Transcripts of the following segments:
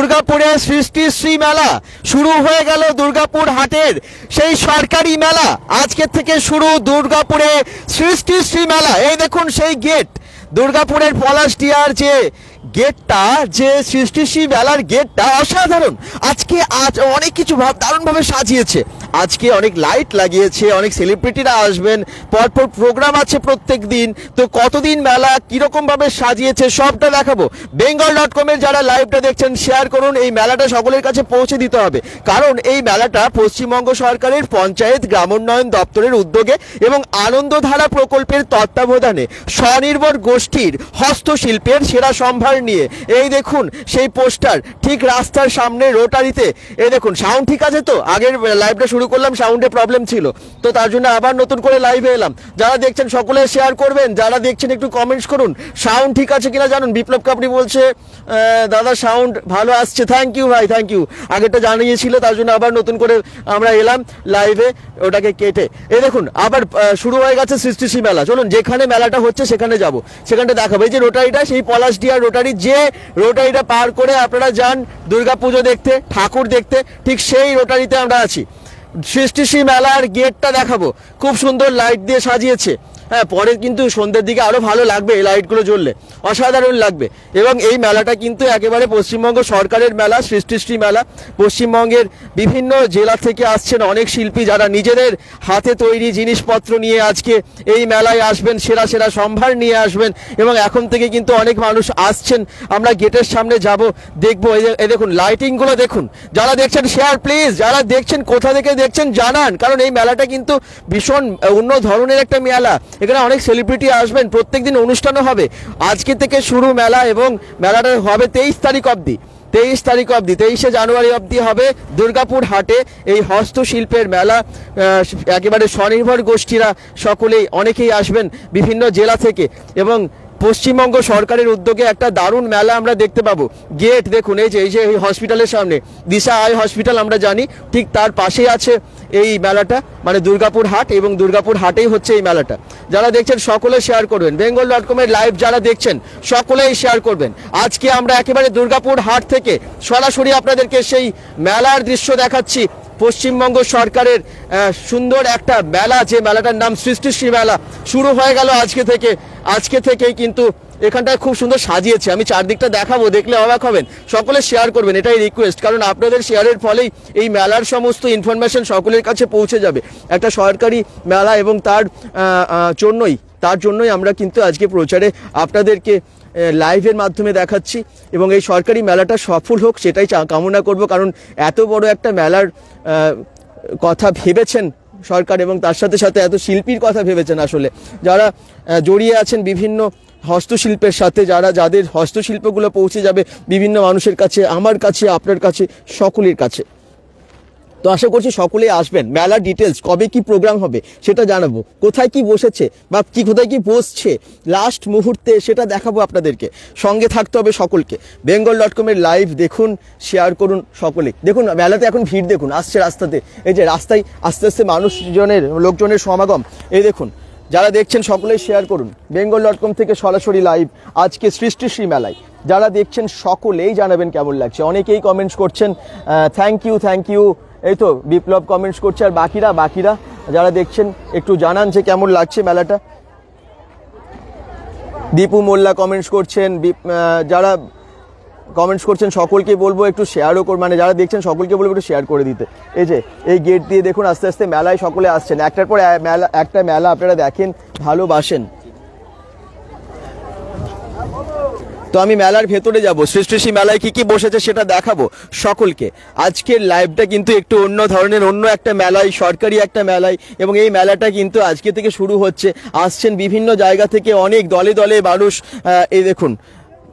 দুর্গাপুরে সৃষ্টিশ্রী মেলা শুরু হয়ে গেল। দুর্গাপুর হাটের সেই সরকারি মেলা আজকের থেকে শুরু। দুর্গাপুরে সৃষ্টিশ্রী মেলা, এই দেখুন সেই গেট, দুর্গাপুরের পলাশডিয়ার যে গেটটা, যে সৃষ্টিশ্রী মেলার গেটটা অসাধারণ। আজকে অনেক কিছু দারুণভাবে সাজিয়েছে। আজকে অনেক লাইট লাগিয়েছে, অনেক সেলিব্রিটিরা আসবেন, পরপর প্রোগ্রাম আছে প্রত্যেক দিন। তো কতদিন মেলা কীরকমভাবে সাজিয়েছে সবটা দেখাবো। bengal.com এর যারা লাইভটা দেখছেন শেয়ার করুন। এই মেলাটা সকলের কাছে পৌঁছে দিতে হবে, কারণ এই মেলাটা পশ্চিমবঙ্গ সরকারের পঞ্চায়েত গ্রামোন্নয়ন দপ্তরের উদ্যোগে এবং আনন্দধারা প্রকল্পের তত্ত্বাবধানে স্বনির্ভর গোষ্ঠীর হস্তশিল্পের সেরা সম্ভার নিয়ে। এই দেখুন সেই পোস্টার ঠিক রাস্তার সামনে রোটারিতে। এই দেখুন সাউন্ড ঠিক আছে তো? আগের লাইভটা শুরু করলাম, সাউন্ডে প্রবলেম ছিল, তো তার জন্য আবার নতুন করে লাইভে এলাম। যারা দেখছেন সকলে শেয়ার করবেন, যারা দেখছেন একটু কমেন্টস করুন সাউন্ড ঠিক আছে কিনা জানুন। বিপ্লব কাপড়ি বলছে দাদা সাউন্ড ভালো আসছে, থ্যাংক ইউ ভাই, থ্যাংক ইউ। আগেরটা জানিয়েছিল, তার জন্য আবার নতুন করে আমরা এলাম লাইভে, ওটাকে কেটে। এই দেখুন আবার শুরু হয়ে গেছে সৃষ্টিশ্রী মেলা। চলুন যেখানে মেলাটা হচ্ছে সেখানে যাব, সেখানটা দেখাবো। এই যে রোটারিটা, সেই পলাশডিয়ার রোটারি, যে রোটারিটা পার করে আপনারা যান দুর্গাপুজো দেখতে, ঠাকুর দেখতে, ঠিক সেই রোটারিতে আমরা আছি। সৃষ্টিশ্রী মেলার গেটটা দেখাবো, খুব সুন্দর লাইট দিয়ে সাজিয়েছে। হ্যাঁ, পরে কিন্তু সন্ধ্যের দিকে আরও ভালো লাগবে, এই লাইটগুলো জ্বললে অসাধারণ লাগবে। এবং এই মেলাটা কিন্তু একেবারে পশ্চিমবঙ্গ সরকারের মেলা, সৃষ্টিশ্রী মেলা। পশ্চিমবঙ্গের বিভিন্ন জেলা থেকে আসছেন অনেক শিল্পী, যারা নিজেদের হাতে তৈরি জিনিসপত্র নিয়ে আজকে এই মেলায় আসবেন, সেরা সেরা সম্ভার নিয়ে আসবেন। এবং এখন থেকে কিন্তু অনেক মানুষ আসছেন। আমরা গেটের সামনে যাব, দেখবো। এই দেখুন লাইটিংগুলো দেখুন। যারা দেখছেন শেয়ার প্লিজ, যারা দেখছেন কোথা থেকে দেখছেন জানান, কারণ এই মেলাটা কিন্তু ভীষণ অন্য ধরনের একটা মেলা। এখানে অনেক সেলিব্রিটি আসবেন, প্রত্যেকদিন অনুষ্ঠানও হবে। আজকে থেকে শুরু মেলা, এবং মেলাটা হবে 23 তারিখ অবধি। 23শে জানুয়ারি অবধি হবে দুর্গাপুর হাটে এই হস্তশিল্পের মেলা। একেবারে স্বনির্ভর গোষ্ঠীরা সকলেই, অনেকেই আসবেন বিভিন্ন জেলা থেকে, এবং পশ্চিমবঙ্গ সরকারের উদ্যোগে একটা দারুণ মেলা আমরা দেখতে পাবো। গেট দেখুন, এই যে এই হসপিটালের সামনে, দিশা আই হসপিটাল আমরা জানি, ঠিক তার পাশেই আছে এই মেলাটা, মানে দুর্গাপুর হাট, এবং দুর্গাপুর হাটেই হচ্ছে এই মেলাটা। যারা দেখছেন সকলে শেয়ার করবেন। bengal.com এর লাইভ যারা দেখছেন সকলেই শেয়ার করবেন। আজকে আমরা একেবারে দুর্গাপুর হাট থেকে সরাসরি আপনাদেরকে সেই মেলার দৃশ্য দেখাচ্ছি। পশ্চিমবঙ্গ সরকারের সুন্দর একটা মেলা, যে মেলাটার নাম সৃষ্টিশ্রী মেলা, শুরু হয়ে গেল আজকে থেকেই কিন্তু এখানটায় খুব সুন্দর সাজিয়েছে। আমি চারদিকটা দেখাবো, দেখলে অবাক হবেন। সকলে শেয়ার করবেন, এটাই রিকোয়েস্ট, কারণ আপনাদের শেয়ারের ফলেই এই মেলার সমস্ত ইনফরমেশন সকলের কাছে পৌঁছে যাবে। একটা সরকারি মেলা, এবং তার জন্যই আমরা কিন্তু আজকে প্রচারে আপনাদেরকে লাইভের মাধ্যমে দেখাচ্ছি। এবং এই সরকারি মেলাটা সফল হোক সেটাই কামনা করব, কারণ এত বড় একটা মেলার কথা ভেবেছেন সরকার, এবং তার সাথে সাথে এত শিল্পীর কথা ভেবেছেন আসলে, যারা জড়িয়ে আছেন বিভিন্ন হস্তশিল্পের সাথে, যাদের হস্তশিল্পগুলো পৌঁছে যাবে বিভিন্ন মানুষের কাছে, আমার কাছে, আপনার কাছে, সকলের কাছে। তো আশা করছি সকলেই আসবেন। মেলার ডিটেলস, কবে কি প্রোগ্রাম হবে সেটা জানাবো, কোথায় কি বসেছে বা কোথায় কি বসছে লাস্ট মুহূর্তে সেটা দেখাবো আপনাদেরকে। সঙ্গে থাকতে হবে সকলকে। bengal.com এর লাইভ দেখুন, শেয়ার করুন সকলে। দেখুন মেলাতে এখন ভিড় দেখুন, আসছে রাস্তাতে, এই যে রাস্তায় আস্তে আস্তে লোকজনের সমাগম। এই দেখুন, যারা দেখছেন সকলেই শেয়ার করুন। bengal.com থেকে সরাসরি লাইভ আজকে সৃষ্টিশ্রী মেলায়। যারা দেখছেন সকলেই জানাবেন কেমন লাগছে। অনেকেই কমেন্টস করছেন, থ্যাংক ইউ। এই তো বিপ্লব কমেন্টস করছে, আর বাকিরা যারা দেখছেন একটু জানান যে কেমন লাগছে মেলাটা। দীপু মোল্লা কমেন্টস করছেন। যারা কমেন্টস করছেন সকলকে বলবো একটু শেয়ারও মানে যারা দেখছেন সকলকে বলবো একটু শেয়ার করে দিতে। এই যে এই গেট দিয়ে দেখুন আস্তে আস্তে মেলায় সকলে আসছেন। একটার পর একটা মেলা আপনারা দেখেন, ভালোবাসেন। তো আমি মেলার ভেতরে যাব, সৃষ্টিশ্রী মেলায় কি কি বসেছে সেটা দেখাবো সকলকে। আজকের লাইভটা কিন্তু একটু অন্য ধরনের, অন্য একটা মেলায়, সরকারি একটা মেলায়, এবং এই মেলাটা কিন্তু আজকে থেকে শুরু হচ্ছে। আসছেন বিভিন্ন জায়গা থেকে অনেক দলে দলে মানুষ। এই দেখুন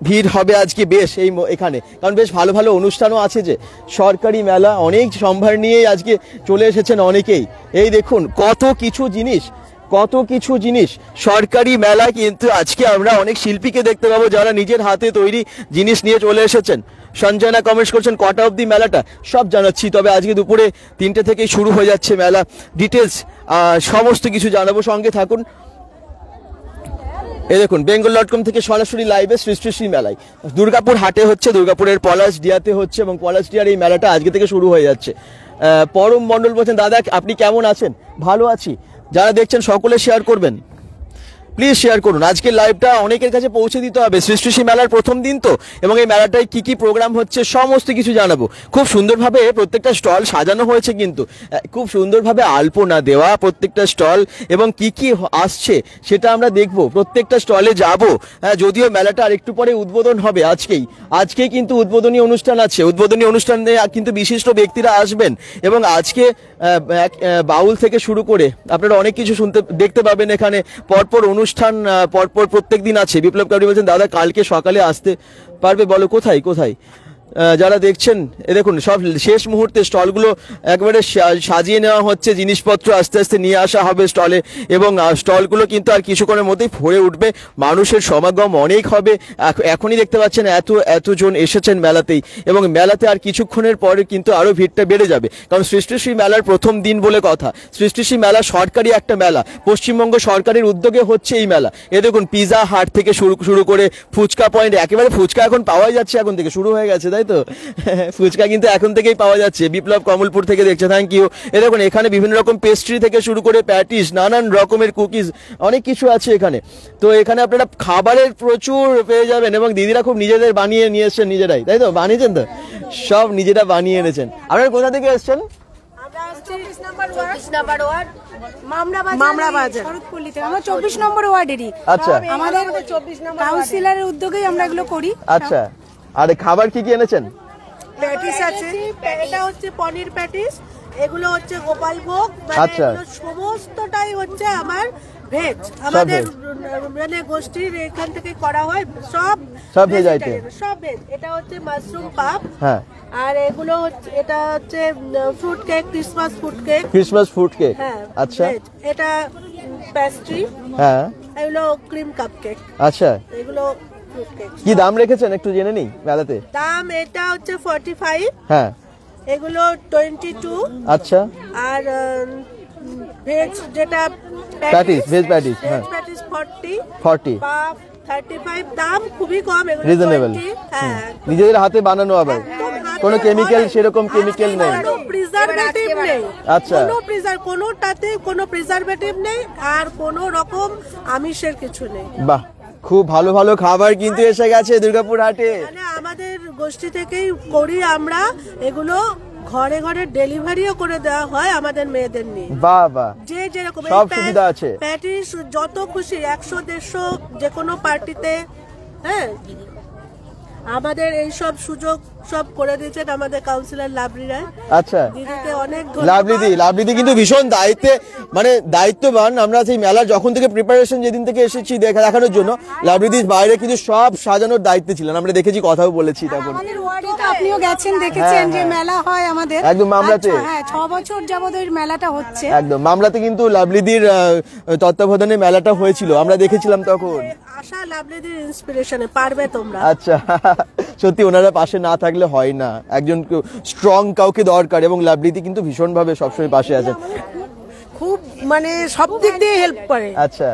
ভিড় হবে আজকে বেশ এখানে, কারণ বেশ ভালো ভালো অনুষ্ঠানও আছে। যে সরকারি মেলা, অনেক সম্ভার নিয়েই আজকে চলে এসেছেন অনেকেই। এই দেখুন কত কিছু জিনিস সরকারি মেলা, কিন্তু আজকে আমরা অনেক শিল্পীকে দেখতে পাবো যারা নিজের হাতে তৈরি জিনিস নিয়ে চলে এসেছেন। সঞ্জয়না কমেন্টস করছেন কটা অবধি মেলাটা, সব জানাচ্ছি। তবে আজকে দুপুরে 3টে থেকেই শুরু হয়ে যাচ্ছে মেলা। ডিটেলস সমস্ত কিছু জানাবো, সঙ্গে থাকুন। এই দেখুন bengal.com থেকে সরাসরি লাইভে সৃষ্টি মেলায় দুর্গাপুর হাটে হচ্ছে, দুর্গাপুরের পলাশডিয়াতে হচ্ছে এবং পলাশডিয়ার এই মেলাটা আজকে থেকে শুরু হয়ে যাচ্ছে। পরম মণ্ডল বলছেন, দাদা আপনি কেমন আছেন? ভালো আছি। যারা দেখছেন সকলে শেয়ার করবেন, প্লিজ শেয়ার করুন। আজকের লাইভটা অনেকের কাছে পৌঁছে দিতে হবে। সৃষ্টি মেলার প্রথম দিন তো, এবং এই মেলাটায় কি কি প্রোগ্রাম হচ্ছে সমস্ত কিছু জানাবো। খুব সুন্দরভাবে প্রত্যেকটা স্টল সাজানো হয়েছে, কিন্তু খুব সুন্দরভাবে আলপনা দেওয়া প্রত্যেকটা স্টল, এবং কি কি আসছে সেটা আমরা দেখব। প্রত্যেকটা স্টলে যাব। যদিও মেলাটা আর একটু পরে উদ্বোধন হবে, আজকেই কিন্তু উদ্বোধনী অনুষ্ঠান আছে। উদ্বোধনী অনুষ্ঠানে কিন্তু বিশিষ্ট ব্যক্তিরা আসবেন, এবং আজকে বাউল থেকে শুরু করে আপনারা অনেক কিছু দেখতে পাবেন এখানে। পরপর অনুষ্ঠান পরপর প্রত্যেক দিন আছে। বিপ্লব কাউরি বলছেন, দাদা কালকে সকালে আসতে পারবে? বলো কোথায়। যারা দেখছেন এ দেখুন সব শেষ মুহূর্তে স্টলগুলো একবারে সাজিয়ে নেওয়া হচ্ছে, জিনিসপত্র আস্তে আস্তে নিয়ে আসা হবে স্টলে, এবং স্টলগুলো কিন্তু আর কিছুক্ষণের মধ্যেই ভরে উঠবে। মানুষের সমাগম অনেক হবে। এখনই দেখতে পাচ্ছেন এতজন এসেছেন মেলাতেই, এবং মেলাতে আর কিছুক্ষণের পরে কিন্তু আরও ভিড়টা বেড়ে যাবে, কারণ সৃষ্টি মেলার প্রথম দিন বলে কথা। সৃষ্টি মেলা সরকারি একটা মেলা, পশ্চিমবঙ্গ সরকারের উদ্যোগে হচ্ছে এই মেলা। এ দেখুন পিজা হাট থেকে শুরু করে ফুচকা পয়েন্ট, একেবারে ফুচকা এখন পাওয়াই যাচ্ছে, এখন থেকে শুরু হয়ে গেছে, তাই তো? ফুচকা কিন্তু এখন থেকেই পাওয়া যাচ্ছে। বিপ্লব কমলপুর থেকে দেখছে, থ্যাংক ইউ। এ দেখুন এখানে বিভিন্ন রকম পেস্ট্রি থেকে শুরু করে প্যাটিস, নানান রকমের কুকিজ, অনেক কিছু আছে এখানে। তো এখানে আপনারা খাবারের প্রচুর পেয়ে যাবেন, এবং দিদিরা খুব নিজেদের বানিয়ে নিয়ে এসছেন, নিজেরাই, তাই তো? বানিয়েছেন তো, সব নিজেরা বানিয়ে এনেছেন। আপনারা কোথা থেকে এসছেন? আচ্ছা, আমাদের 24 নম্বর কাউন্সিলরের উদ্যোগেই আমরা এগুলো করি। আচ্ছা, আর খাবার কি কি এনেছেন? প্যাটিস আছে, এটা হচ্ছে পনির প্যাটিস, এগুলো হচ্ছে গোপালভোগ, আচ্ছা, সমস্তটাই হচ্ছে আমার ভেজ। আমাদের মানে গোষ্ঠীর এখান থেকে করা হয়, সব ভেজ আইটেম, সব ভেজ। এটা হচ্ছে মাশরুম পাপ, হ্যাঁ, আর এগুলো হচ্ছে, এটা হচ্ছে fruit cake, Christmas fruit cake, হ্যাঁ, আচ্ছা, এটা পেস্ট্রি, হ্যাঁ, এগুলো ক্রিম কাপ কেক, আচ্ছা, এগুলো কি দাম রেখেছেন একটু জেনে নিই মেলাতে? দাম এটা হচ্ছে 45, হ্যাঁ, এগুলো 22, আচ্ছা, আর ভেজ যেটা প্যাটিস, ভেজ প্যাটিস, হ্যাঁ, প্যাটিস 40, পাপ 35। দাম খুবই কম, এগুলো রিজনেবল, হ্যাঁ, নিজেদের হাতে বানানো, আবার কোনো কেমিক্যাল, সেরকম কেমিক্যাল নেই, কোনো প্রিজারভেটিভ নেই, আচ্ছা, কোনোটাতে কোনো প্রিজারভেটিভ নেই, আর কোনো রকম আমিষের কিছু নেই। বাহ, খুব ভালো ভালো খাবার কিন্তু এসে গেছে দুর্গাপুর হাটে। মানে আমাদের গোষ্ঠী থেকেই করি আমরা এগুলো, ঘরে ঘরে ডেলিভারিও করে দেওয়া হয় আমাদের মেয়েদের নিয়ে। বাহ বাহ, যে যেরকম সব সুবিধা আছে, প্যাটিস যত খুশি 100-150 যে কোনো পার্টিতে, হ্যাঁ, আমাদের এই সব সুযোগ সব করে দিয়েছেন আমাদের কাউন্সিলর লাভলি রায়। আচ্ছা, দিদিকে অনেক লাভলিদি কিন্তু ভীষণ দায়িত্ববান। আমরা সেই মেলার যখন থেকে প্রিপারেশন, যেদিন থেকে এসেছি দেখানোর জন্য, লাভলিদির বাইরে কিন্তু সব সাজানোর দায়িত্বে ছিলেন। আমরা দেখেছি, কথাও বলেছি তখন। আপনিও গেছেন, দেখেছেন যে মেলা হয় আমাদের একদম মামলাতে, হ্যাঁ, 6 বছর যাবত এই মেলাটা হচ্ছে। একদম মামলাতে কিন্তু লাভলিদির তত্ত্বাবধানে মেলাটা হয়েছিল, আমরা দেখেছিলাম তখন। আশা লাভলিদির ইন্সপিরেশনে পারবে তোমরা। আচ্ছা, সত্যি ওনারা পাশে না থাকলে হয় না, একজন স্ট্রং কাউকে দরকার, এবং লাভলিদি কিন্তু ভীষণভাবে সবসময় পাশে আছেন, খুব মানে সব দিক দিয়ে হেল্প করে। আচ্ছা,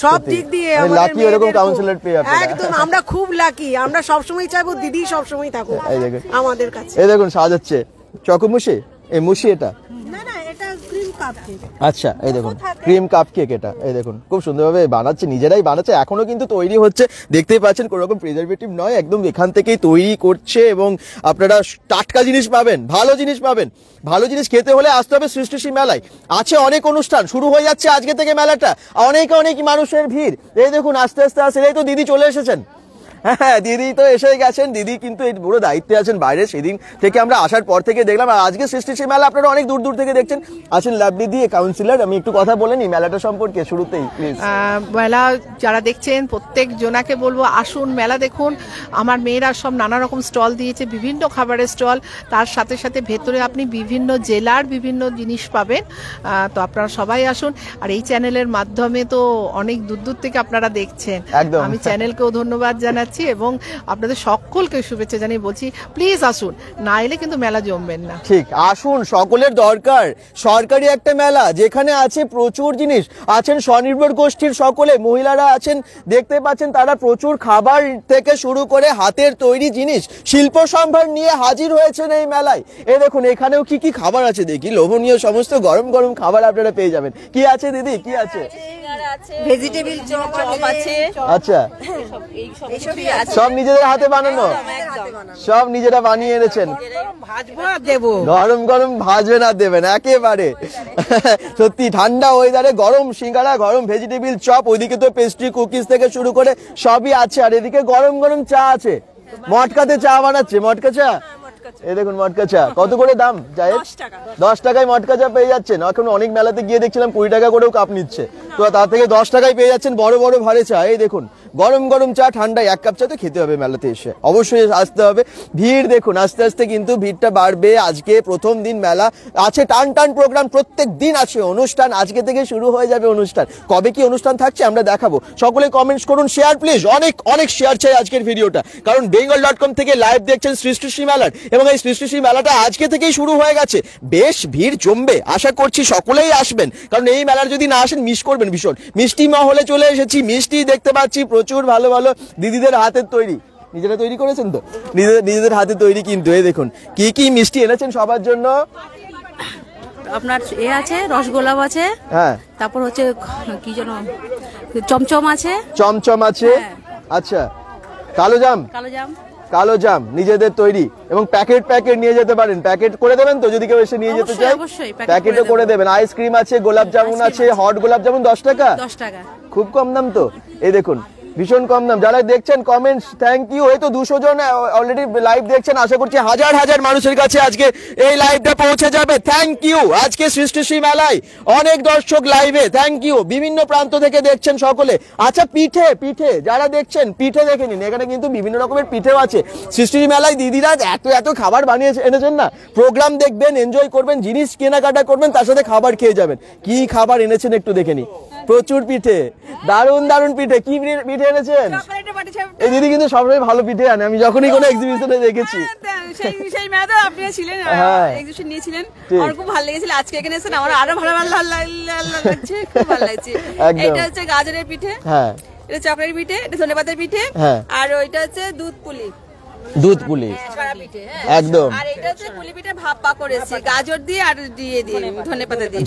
সব দিক দিয়ে লাকি এরকম কাউন্সিলর পেয়ে আপনারা। একদম আমরা খুব লাকি, আমরা সবসময় চাইবো দিদি সবসময় থাকুক আমাদের কাছে। এই দেখুন সাজাচ্ছে চকোমুশি, এই মুশি, এটা না না, এটা ক্রিম কাপ কেক। আচ্ছা, এই দেখুন ক্রিম কাপ কেক, এটা এই দেখুন খুব সুন্দরভাবে বানাচ্ছে, নিজেরাই বানাচ্ছে, এখনো কিন্তু তৈরি হচ্ছে, দেখতেই পাচ্ছেন, কোনো রকম প্রিজারভেটিভ নয়, একদম এখান থেকেই তৈরি করছে, এবং আপনারা টাটকা জিনিস পাবেন, ভালো জিনিস পাবেন। ভালো জিনিস খেতে হলে আসতে হবে সৃষ্টি মেলায়। আছে অনেক অনুষ্ঠান, শুরু হয়ে যাচ্ছে আজকে থেকে মেলাটা, অনেক মানুষের ভিড়। এই দেখুন আস্তে আস্তে এই তো দিদি চলে এসেছেন, হ্যাঁ, দিদি তো এসে গেছেন। দিদি কিন্তু এই পুরো দায়িত্বে আছেন বাইরে, সেদিন থেকে আমরা আসার পর থেকে দেখলাম। আর আজকে সৃষ্টি মেলা আপনারা অনেক দূর থেকে দেখছেন। আছেন লাভলিদি কাউন্সিলর, আমি একটু কথা বলে নিই মেলাটা সম্পর্কে শুরুতেই প্লিজ। মেলা যারা দেখছেন প্রত্যেক জনাকে বলবো, আসুন মেলা দেখুন। আমার মেয়েরা সব নানা রকম স্টল দিয়েছে, বিভিন্ন খাবারের স্টল, তার সাথে সাথে ভেতরে আপনি বিভিন্ন জেলার বিভিন্ন জিনিস পাবেন। তো আপনারা সবাই আসুন। আর এই চ্যানেলের মাধ্যমে তো অনেক দূর থেকে আপনারা দেখছেন, আমি চ্যানেলকেও ধন্যবাদ জানাচ্ছি। পেয়েছি এবং আপনাদের সকলকে শুভেচ্ছা জানিয়ে বলছি প্লিজ আসুন, না এলে কিন্তু মেলা জমবেন না। ঠিক, আসুন, সকলের দরকার। সরকারি একটা মেলা যেখানে আছে প্রচুর জিনিস, আছেন স্বনির্ভর গোষ্ঠীর সকলে, মহিলারা আছেন, দেখতে পাচ্ছেন তারা প্রচুর খাবার থেকে শুরু করে হাতের তৈরি জিনিস, শিল্প সম্ভার নিয়ে হাজির হয়েছেন এই মেলায়। এই দেখুন এখানেও কি কি খাবার আছে দেখি, লোভনীয় সমস্ত গরম গরম খাবার আপনারা পেয়ে যাবেন। কি আছে দিদি, কি আছে? ভেজিটেবল চপ আছে। আচ্ছা, সব নিজেদের হাতে বানানো, সব নিজেরা বানিয়ে এনেছেন। গরম গরম ভাজবেন আর দেবেন একেবারে। সত্যি ঠান্ডা ওয়েদারে গরম সিঙ্গারা, গরম ভেজিটেবল চপ, ওইদিকে তো পেস্ট্রি কুকিজ থেকে শুরু করে সবই আছে, আর এদিকে গরম গরম চা আছে। মটকাতে চা বানাচ্ছে, মটকা চা। এই দেখুন মটকা চা, কত করে দাম? 10 টাকায় মটকা চা পেয়ে যাচ্ছেন। এখন অনেক মেলাতে গিয়ে দেখছিলাম 20 টাকা করেও কাপ নিচ্ছে, তো তার থেকে 10 টাকায় পেয়ে যাচ্ছেন বড় বড় ভারে চা। এই দেখুন গরম গরম চা, ঠান্ডায় 1 কাপ চা তো খেতে হবে মেলাতে এসে, অবশ্যই আসতে হবে। ভিড় দেখুন আস্তে আস্তে কিন্তু ভিড়টা বাড়বে। আজকে প্রথম দিন মেলা আছে, টান টান প্রোগ্রাম, প্রত্যেক দিন আছে অনুষ্ঠান, আজকে থেকে শুরু হয়ে যাবে অনুষ্ঠান। কবে কি অনুষ্ঠান থাকছে আমরা দেখাবো। সকলে কমেন্টস করুন, শেয়ার প্লিজ, অনেক অনেক শেয়ার চাই আজকের ভিডিওটা, কারণ bengal.com থেকে লাইভ দেখছেন সৃষ্টি শ্রী মেলার, এবং এই সৃষ্টি শ্রী মেলাটা আজকে থেকেই শুরু হয়ে গেছে। বেশ ভিড় জমবে, আশা করছি সকলেই আসবেন, কারণ এই মেলার যদি না আসেন মিস করবেন ভীষণ। মিষ্টি মহলে চলে এসেছি, মিষ্টি দেখতে পাচ্ছি প্রচুর ভালো ভালো দিদিদের হাতের তৈরি, নিজেরা তৈরি করেছেন তো, নিজেদের হাতে তৈরি। কিন্তু এই দেখুন কি কি মিষ্টি এনেছেন সবার জন্য। আপনার আছে রসগোলাপ আছে, হ্যাঁ, তারপর হচ্ছে কি যেন চমচম আছে, চমচম আছে, আচ্ছা, কালো জাম, কালো জাম নিজেদের তৈরি, এবং প্যাকেট নিয়ে যেতে পারেন, প্যাকেট করে দেবেন তো যদি কেউ এসে নিয়ে যেতে চায়, প্যাকেটও করে দেবেন। আইসক্রিম আছে, গোলাপ জামুন আছে, হট গোলাপ জামুন 10 টাকা, খুব কম দাম তো। এই দেখুন ভীষণ কম দাম। যারা দেখছেন কমেন্টস, থ্যাংক ইউ। এই তো 200 জন অলরেডি লাইভ দেখছেন, আশা করছি হাজার হাজার মানুষের কাছে আজকে এই লাইভটা পৌঁছে যাবে। Thank you. আজকে সৃষ্টি শ্রী মেলায় অনেক দর্শক লাইভে, থ্যাংক ইউ। বিভিন্ন প্রান্ত থেকে দেখছেন সকলে। আচ্ছা, পিঠে যারা দেখছেন পিঠে দেখে নিন, এখানে কিন্তু বিভিন্ন রকমের পিঠেও আছে। সৃষ্টি মেলায় দিদিরা এত খাবার বানিয়ে এনেছেন না, প্রোগ্রাম দেখবেন, এনজয় করবেন, জিনিস কেনাকাটা করবেন, তার সাথে খাবার খেয়ে যাবেন। কি খাবার এনেছেন একটু দেখে নি। প্রচুর পিঠে, দারুণ দারুণ পিঠে। কি পিঠে এনেছেন? এই দিদি কিন্তু সবসময় ভালো পিঠে আনে, আমি যখনই কোনো এক্সিবিশনে দেখেছি। সেই মেলাতে আপনি ছিলেন, এক্সিবিশন নিয়েছিলেন, আমার খুব ভালো লেগেছিল। আজকে এখানে এসে আমার আরো ভালো লাগছে, খুব ভালো লাগছে। এটা হচ্ছে গাজরের পিঠে, হ্যাঁ, এটা চকলেট পিঠে, এটা ধনেপাতার পিঠে, আর ওইটা হচ্ছে দুধ পুলি, একদম। আর এটা হচ্ছে পুলি পিঠে ভাপা করেছি গাজর দিয়ে আর দিয়ে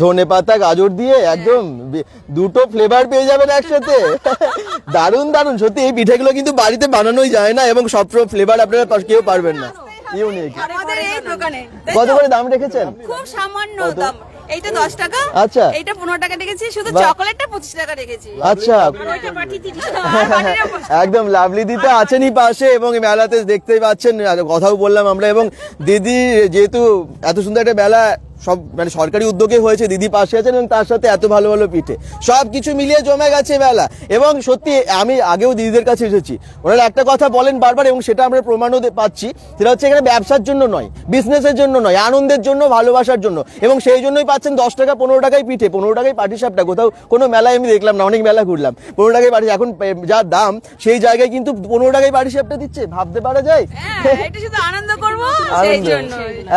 ধনেপাতা গাজর দিয়ে, একদম দুটো ফ্লেভার পেয়ে যাবেন একসাথে। দারুণ দারুণ, সত্যি এই পিঠেগুলো কিন্তু বাড়িতে বানানোই যায় না, এবং সব ফ্লেভার আপনারা কেউ পারবেন না। ইউনিক। আমাদের এই দোকানে কত করে দাম রেখেছেন? খুব সামান্য দাম। এইটা 10 টাকা, আচ্ছা, এইটা 15 টাকা রেখেছি, শুধু চকলেটটা 25 টাকা রেখেছি। আচ্ছা, একদম লাভলি দিতে আছেনই পাশে, এবং মেলাতে দেখতেই পাচ্ছেন, কথাও বললাম আমরা। এবং দিদি যেহেতু এত সুন্দর একটা মেলা সব মানে সরকারি উদ্যোগে হয়েছে, দিদি পাশে আছেন, এবং তার সাথে এত ভালো ভালো পিঠে, সবকিছু মিলিয়ে জমে গেছে মেলা। এবং সত্যি আমি আগেও দিদিদের কাছে এসেছি, ওনারা একটা কথা বলেন বারবার, এবং সেটা আমরা প্রমাণও পাচ্ছি, সেটা হচ্ছে এখানে ব্যবসার জন্য নয়, বিজনেসের জন্য নয়, আনন্দের জন্য, ভালোবাসার জন্য। এবং সেই জন্যই পাচ্ছেন 10 টাকা 15 টাকায় পিঠে, 15 টাকায় পাটিসাপটা। কোথাও কোনো মেলায় আমি দেখলাম না, অনেক মেলা ঘুরলাম, 15 টাকায় পাটি। এখন যা দাম সেই জায়গায় কিন্তু 15 টাকায় পাটিসাপটা দিচ্ছে, ভাবতে পারা যায়। এটা শুধু আনন্দ করব সেই জন্য,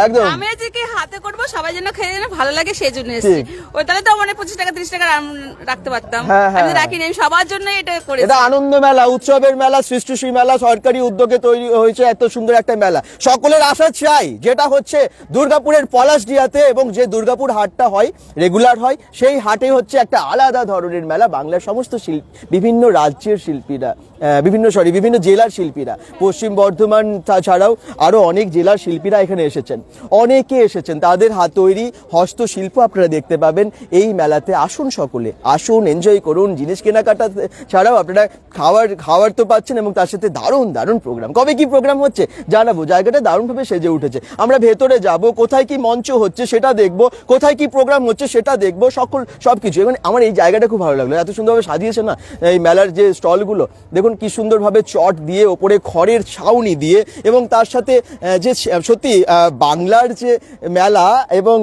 একদম আমি আজকে হাতে করব, সবাই যেন খেয়ে যেন ভালো লাগে সেই জন্য এসেছি। ওই তাহলে তো মানে 25 টাকা 30 টাকা রাখতে পারতাম, আমি রাখিনি। আমি সবার জন্য এটা করেছি। এটা আনন্দ মেলা, উৎসবের মেলা, সৃষ্টি শ্রী মেলা, সরকারি উদ্যোগে তৈরি হয়েছে এত সুন্দর একটা মেলা। সকলের আশা চাই, যেটা হচ্ছে দুর্গাপুরের পলাশডিহাতে, এবং যে দুর্গাপুর হাটটা হয়, রেগুলার হয়, সেই হাটে হচ্ছে একটা আলাদা ধরনের মেলা। বাংলার সমস্ত বিভিন্ন রাজ্যের শিল্পীরা, বিভিন্ন জেলার শিল্পীরা, পশ্চিম বর্ধমান ছাড়াও আরো অনেক জেলার শিল্পীরা এখানে এসেছেন, অনেকে এসেছেন, তাদের হাত তৈরি হস্তশিল্প আপনারা দেখতে পাবেন এই মেলাতে। আসুন সকলে, আসুন, এনজয় করুন। জিনিস কেনাকাটা ছাড়াও আপনারা খাবার তো পাচ্ছেন, এবং তার সাথে দারুণ দারুণ প্রোগ্রাম। কবে কি প্রোগ্রাম হচ্ছে জানাবো, জায়গাটা দারুণভাবে সেজে উঠেছে। আমরা ভেতরে যাব, কোথায় কি মঞ্চ হচ্ছে সেটা দেখবো, কোথায় কি প্রোগ্রাম হচ্ছে সেটা দেখবো, সবকিছু। এবং আমার এই জায়গাটা খুব ভালো লাগলো, এত সুন্দরভাবে সাজিয়েছে না এই মেলার যে স্টলগুলো। দেখুন দেখুন কি সুন্দরভাবে চট দিয়ে ওপরে খড়ের ছাউনি দিয়ে, এবং তার সাথে যে সত্যি বাংলার যে মেলা এবং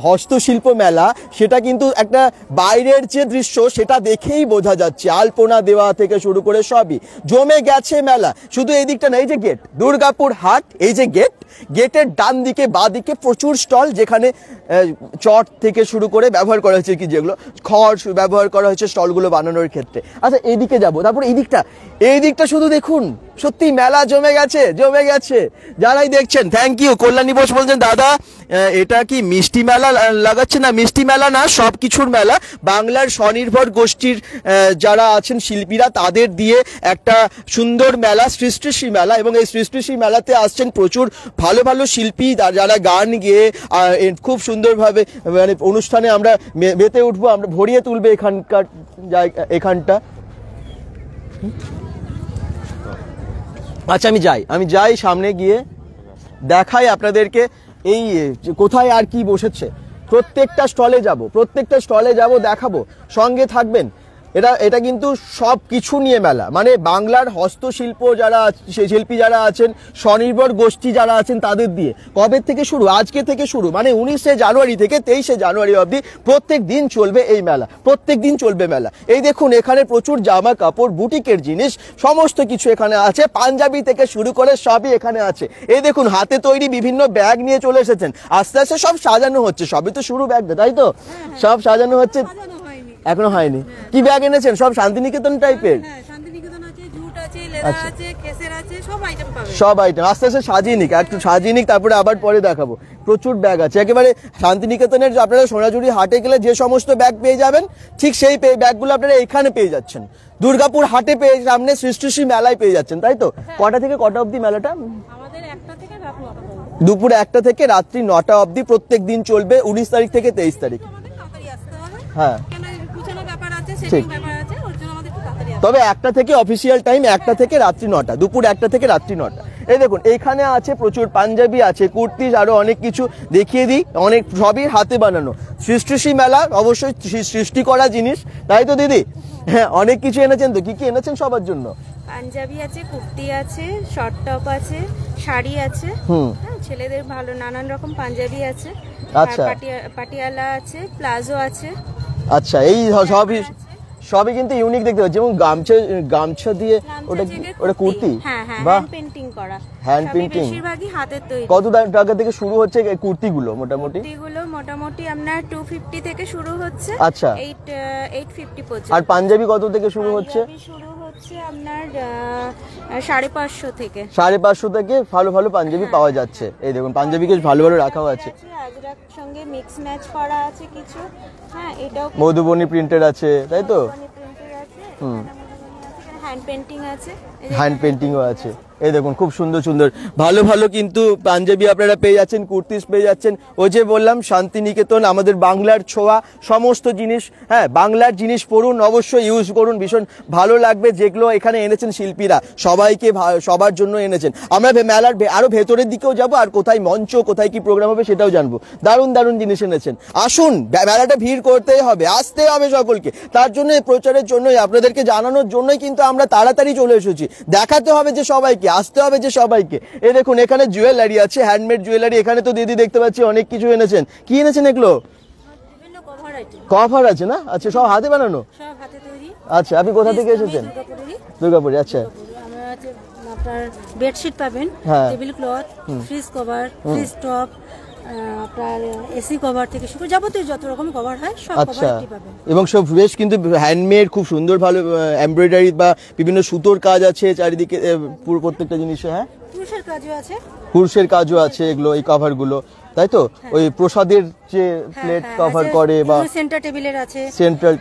হস্তশিল্প মেলা, সেটা কিন্তু একটা বাইরের যে দৃশ্য সেটা দেখেই বোঝা যাচ্ছে। আলপনা দেওয়া থেকে শুরু করে সবই জমে গেছে মেলা। শুধু এই দিকটা না, এই যে গেট, দুর্গাপুর হাট, এই যে গেটের ডান দিকে বাঁ দিকে প্রচুর স্টল, যেখানে চট থেকে শুরু করে ব্যবহার করা হয়েছে কি যেগুলো খড় ব্যবহার করা হয়েছে স্টলগুলো বানানোর ক্ষেত্রে। আচ্ছা এইদিকে যাবো, তারপর এই দিকটা শুধু দেখুন, সত্যি মেলা জমে গেছে। যারাই দেখছেন থ্যাংক ইউ। কল্যাণী বোস বলছেন দাদা এটা কি মিষ্টি মেলা লাগাচ্ছে? না, মিষ্টি মেলা না, সব কিছুর মেলা। বাংলার স্বনির্ভর গোষ্ঠীর যারা আছেন শিল্পীরা, তাদের দিয়ে একটা সুন্দর মেলা, সৃষ্টিশ্রী মেলা, এবং এই সৃষ্টিশ্রী মেলাতে আসছেন প্রচুর ভালো ভালো শিল্পী যারা গান গেয়ে খুব সুন্দরভাবে মানে অনুষ্ঠানে আমরা মেতে উঠবো, আমরা ভরিয়ে তুলবে এখানটা। আচ্ছা আমি যাই সামনে গিয়ে দেখাই আপনাদেরকে এই কোথায় আর কি বসেছে। প্রত্যেকটা স্টলে যাব, দেখাবো, সঙ্গে থাকবেন। এটা কিন্তু সব কিছু নিয়ে মেলা, মানে বাংলার হস্তশিল্প যারা শিল্পী যারা আছেন, স্বনির্ভর গোষ্ঠী যারা আছেন, তাদের দিয়ে কবে থেকে শুরু, আজকে থেকে শুরু, মানে 19শে জানুয়ারি থেকে 23শে জানুয়ারি অবধি প্রত্যেক দিন চলবে এই মেলা, মেলা। এই দেখুন এখানে প্রচুর জামা কাপড়, বুটিকের জিনিস, সমস্ত কিছু এখানে আছে, পাঞ্জাবি থেকে শুরু করে সবই এখানে আছে। এই দেখুন হাতে তৈরি বিভিন্ন ব্যাগ নিয়ে চলে এসেছেন, আস্তে আস্তে সব সাজানো হচ্ছে, সবই তো শুরু ব্যাগ, তাই তো? সব সাজানো হচ্ছে, এখনো হয়নি। কি ব্যাগ এনেছেন? সব শান্তিনিকেতন টাইপের, সব আইটেম আস্তে আস্তে সাজিয়ে নিক, তারপরে আবার পরে দেখাবো। প্রচুর ব্যাগ আছে একেবারে। শান্তিনিকেতনের আপনারা সোনাঝুরি হাটে গেলে যে সমস্ত ব্যাগ পেয়ে যাবেন, ঠিক সেই ব্যাগগুলো আপনারা এখানে পেয়ে যাচ্ছেন। দুর্গাপুর হাটে পেয়ে, সামনে সৃষ্টিশ্রী মেলায় পেয়ে যাচ্ছেন, তাই তো? কটা থেকে কটা অবধি মেলাটা? দুপুর 1টা থেকে রাত্রি 9টা অবধি প্রত্যেক দিন চলবে, 19 তারিখ থেকে 23 তারিখ। হ্যাঁ ঠিক, তবে 1টা থেকে অফিসিয়াল টাইম, 1টা থেকে রাত্রি 9টা, দুপুর 1টা থেকে রাত্রি 9টা। এই দেখুন এইখানে আছে প্রচুর পাঞ্জাবি আছে, কুর্তি, আরো অনেক কিছু দেখিয়ে দিই, অনেক সবই হাতে বানানো। সৃষ্টিশ্রী মেলা অবশ্যই সৃষ্টি করা জিনিস, তাই তো দিদি? হ্যাঁ, অনেক কিছু এনেছেন তো, কি এনেছেন সবার জন্য? পাঞ্জাবি আছে, কুর্তি আছে, শর্ট টপ আছে, শাড়ি আছে, ছেলেদের ভালো নানান রকম পাঞ্জাবি আছে, আচ্ছা পাটিয়ালা আছে, প্লাজো আছে। আচ্ছা, এই সবই কিন্তু ইউনিক দেখতে পাচ্ছি, যেমন গামছা দিয়ে ওটা কুর্তি, হ্যান্ড পেইন্টিং করা, হ্যান্ড পেইন্টিং, বেশিরভাগই হাতের তৈরি। কত টাকা থেকে শুরু হচ্ছে কুর্তিগুলো? মোটামুটি আপনার 250 থেকে শুরু হচ্ছে, আচ্ছা 850 পর্যন্ত। আর পাঞ্জাবি কত থেকে শুরু হচ্ছে? শুরু হচ্ছে আপনার 550 থেকে। 550 থেকে ভালো ভালো পাঞ্জাবি পাওয়া যাচ্ছে। এই দেখুন পাঞ্জাবিকে ভালো রাখাও আছে, আজরাক সঙ্গে মিক্স ম্যাচ করা আছে কিছু। হ্যাঁ, এটাও মধুবনী প্রিন্টেড আছে, তাই তো? হ্যান্ড পেইন্টিং আছে, হ্যান্ড পেইন্টিংও আছে। এই দেখুন খুব সুন্দর সুন্দর ভালো ভালো কিন্তু পাঞ্জাবি আপনারা পেয়ে যাচ্ছেন, কুর্তিস পেয়ে যাচ্ছেন। ওই যে বললাম শান্তিনিকেতন, আমাদের বাংলার ছোঁয়া, সমস্ত জিনিস, হ্যাঁ বাংলার জিনিস পড়ুন, অবশ্যই ইউজ করুন, ভীষণ ভালো লাগবে। যেগুলো এখানে এনেছেন শিল্পীরা, সবাইকে সবার জন্য এনেছেন। আমরা মেলার আরো ভেতরের দিকেও যাব, আর কোথায় মঞ্চ, কোথায় কি প্রোগ্রাম হবে সেটাও জানবো। দারুণ দারুণ জিনিস এনেছেন। আসুন, মেলাটা ভিড় করতেই হবে, আসতে হবে সকলকে। তার জন্য প্রচারের জন্যই, আপনাদেরকে জানানোর জন্যই কিন্তু আমরা তাড়াতাড়ি চলে এসেছি। দেখাতে হবে যে সবাইকে, আসতে হবে যে সবাইকে। এই দেখুন এখানে জুয়েলারি আছে, হ্যান্ডমেড জুয়েলারি। এখানে তো দিদি দেখতে পাচ্ছি অনেক কিছু এনেছেন। কি এনেছেন এগুলো? কভার আছে না? আচ্ছা, সব হাতে বানানো? সব হাতে তৈরি। আচ্ছা, আপনি কোথা থেকে এসেছেন? দুর্গাপুরে। আচ্ছা, আপনার বেডশিট পাবেন, table cloth, fridge cover, fridge top, আপনার এসি কভার থেকে শুরু যাবতীয় যত রকম কভার হয় সব কভারই পাবেন। এবং সব বেশ কিন্তু হ্যান্ডমেড, খুব সুন্দর ভালো এমব্রয়ডারি বা বিভিন্ন সুতোর কাজ আছে চারিদিকে, পুরো প্রত্যেকটা জিনিসে। হ্যাঁ, কুরুশের কাজও আছে এগুলো, এই কভার গুলো, তাই তো? ওই প্রসাদের যে প্লেট কভার করে, বা সেন্টার টেবিলের আছে, সেন্ট্রাল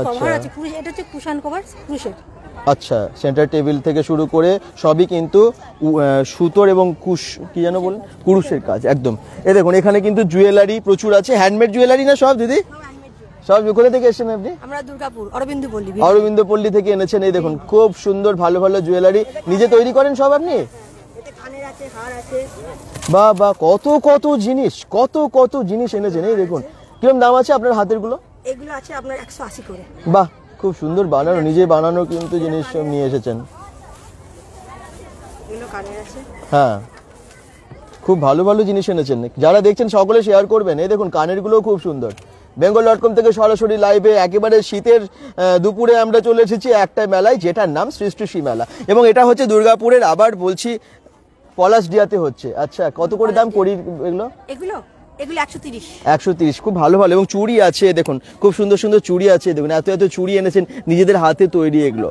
কভার আছে, এটা হচ্ছে কুশন কভার, কুশের। আচ্ছা, সেন্টার টেবিল থেকে শুরু করে সবই কিন্তু সুতোর এবং কি যেন বলেন, কুরুশের কাজ একদম। এই দেখুন এখানে কিন্তু জুয়েলারি প্রচুর আছে, হ্যান্ডমেড জুয়েলারি না সব দিদি? সব কোথা থেকে এসেছেন আপনি? আমরা দুর্গাপুর অরবিন্দপল্লী থেকে এনেছেন। এই দেখুন খুব সুন্দর ভালো ভালো জুয়েলারি নিজে তৈরি করেন সব আপনি? বা কত কত জিনিস এনেছেন। এই দেখুন কিরকম দাম আছে আপনার হাতের গুলো? এগুলো আছে আপনার 180 করে। বাহ, খুব সুন্দর বানানো, নিজে বানানো কিন্তু জিনিস সব নিয়ে এসেছেন। হ্যাঁ, খুব ভালো ভালো জিনিস এনেছেন। যারা দেখছেন সকলে শেয়ার করবেন। এই দেখুন কানের গুলোও খুব সুন্দর। bengal.com থেকে সরাসরি লাইভে একেবারে শীতের দুপুরে আমরা চলে এসেছি একটা মেলায়, যেটার নাম সৃষ্টি শ্রী মেলা, এবং এটা হচ্ছে দুর্গাপুরের, আবার বলছি পলাশডিয়াতে হচ্ছে। আচ্ছা, কত করে দাম করি এগুলো? এগুলো 130। 130, খুব ভালো ভালো। এবং চুড়ি আছে দেখুন, খুব সুন্দর সুন্দর চুড়ি আছে দেখুন, এত এত চুড়ি এনেছেন নিজেদের হাতে তৈরি। এগুলো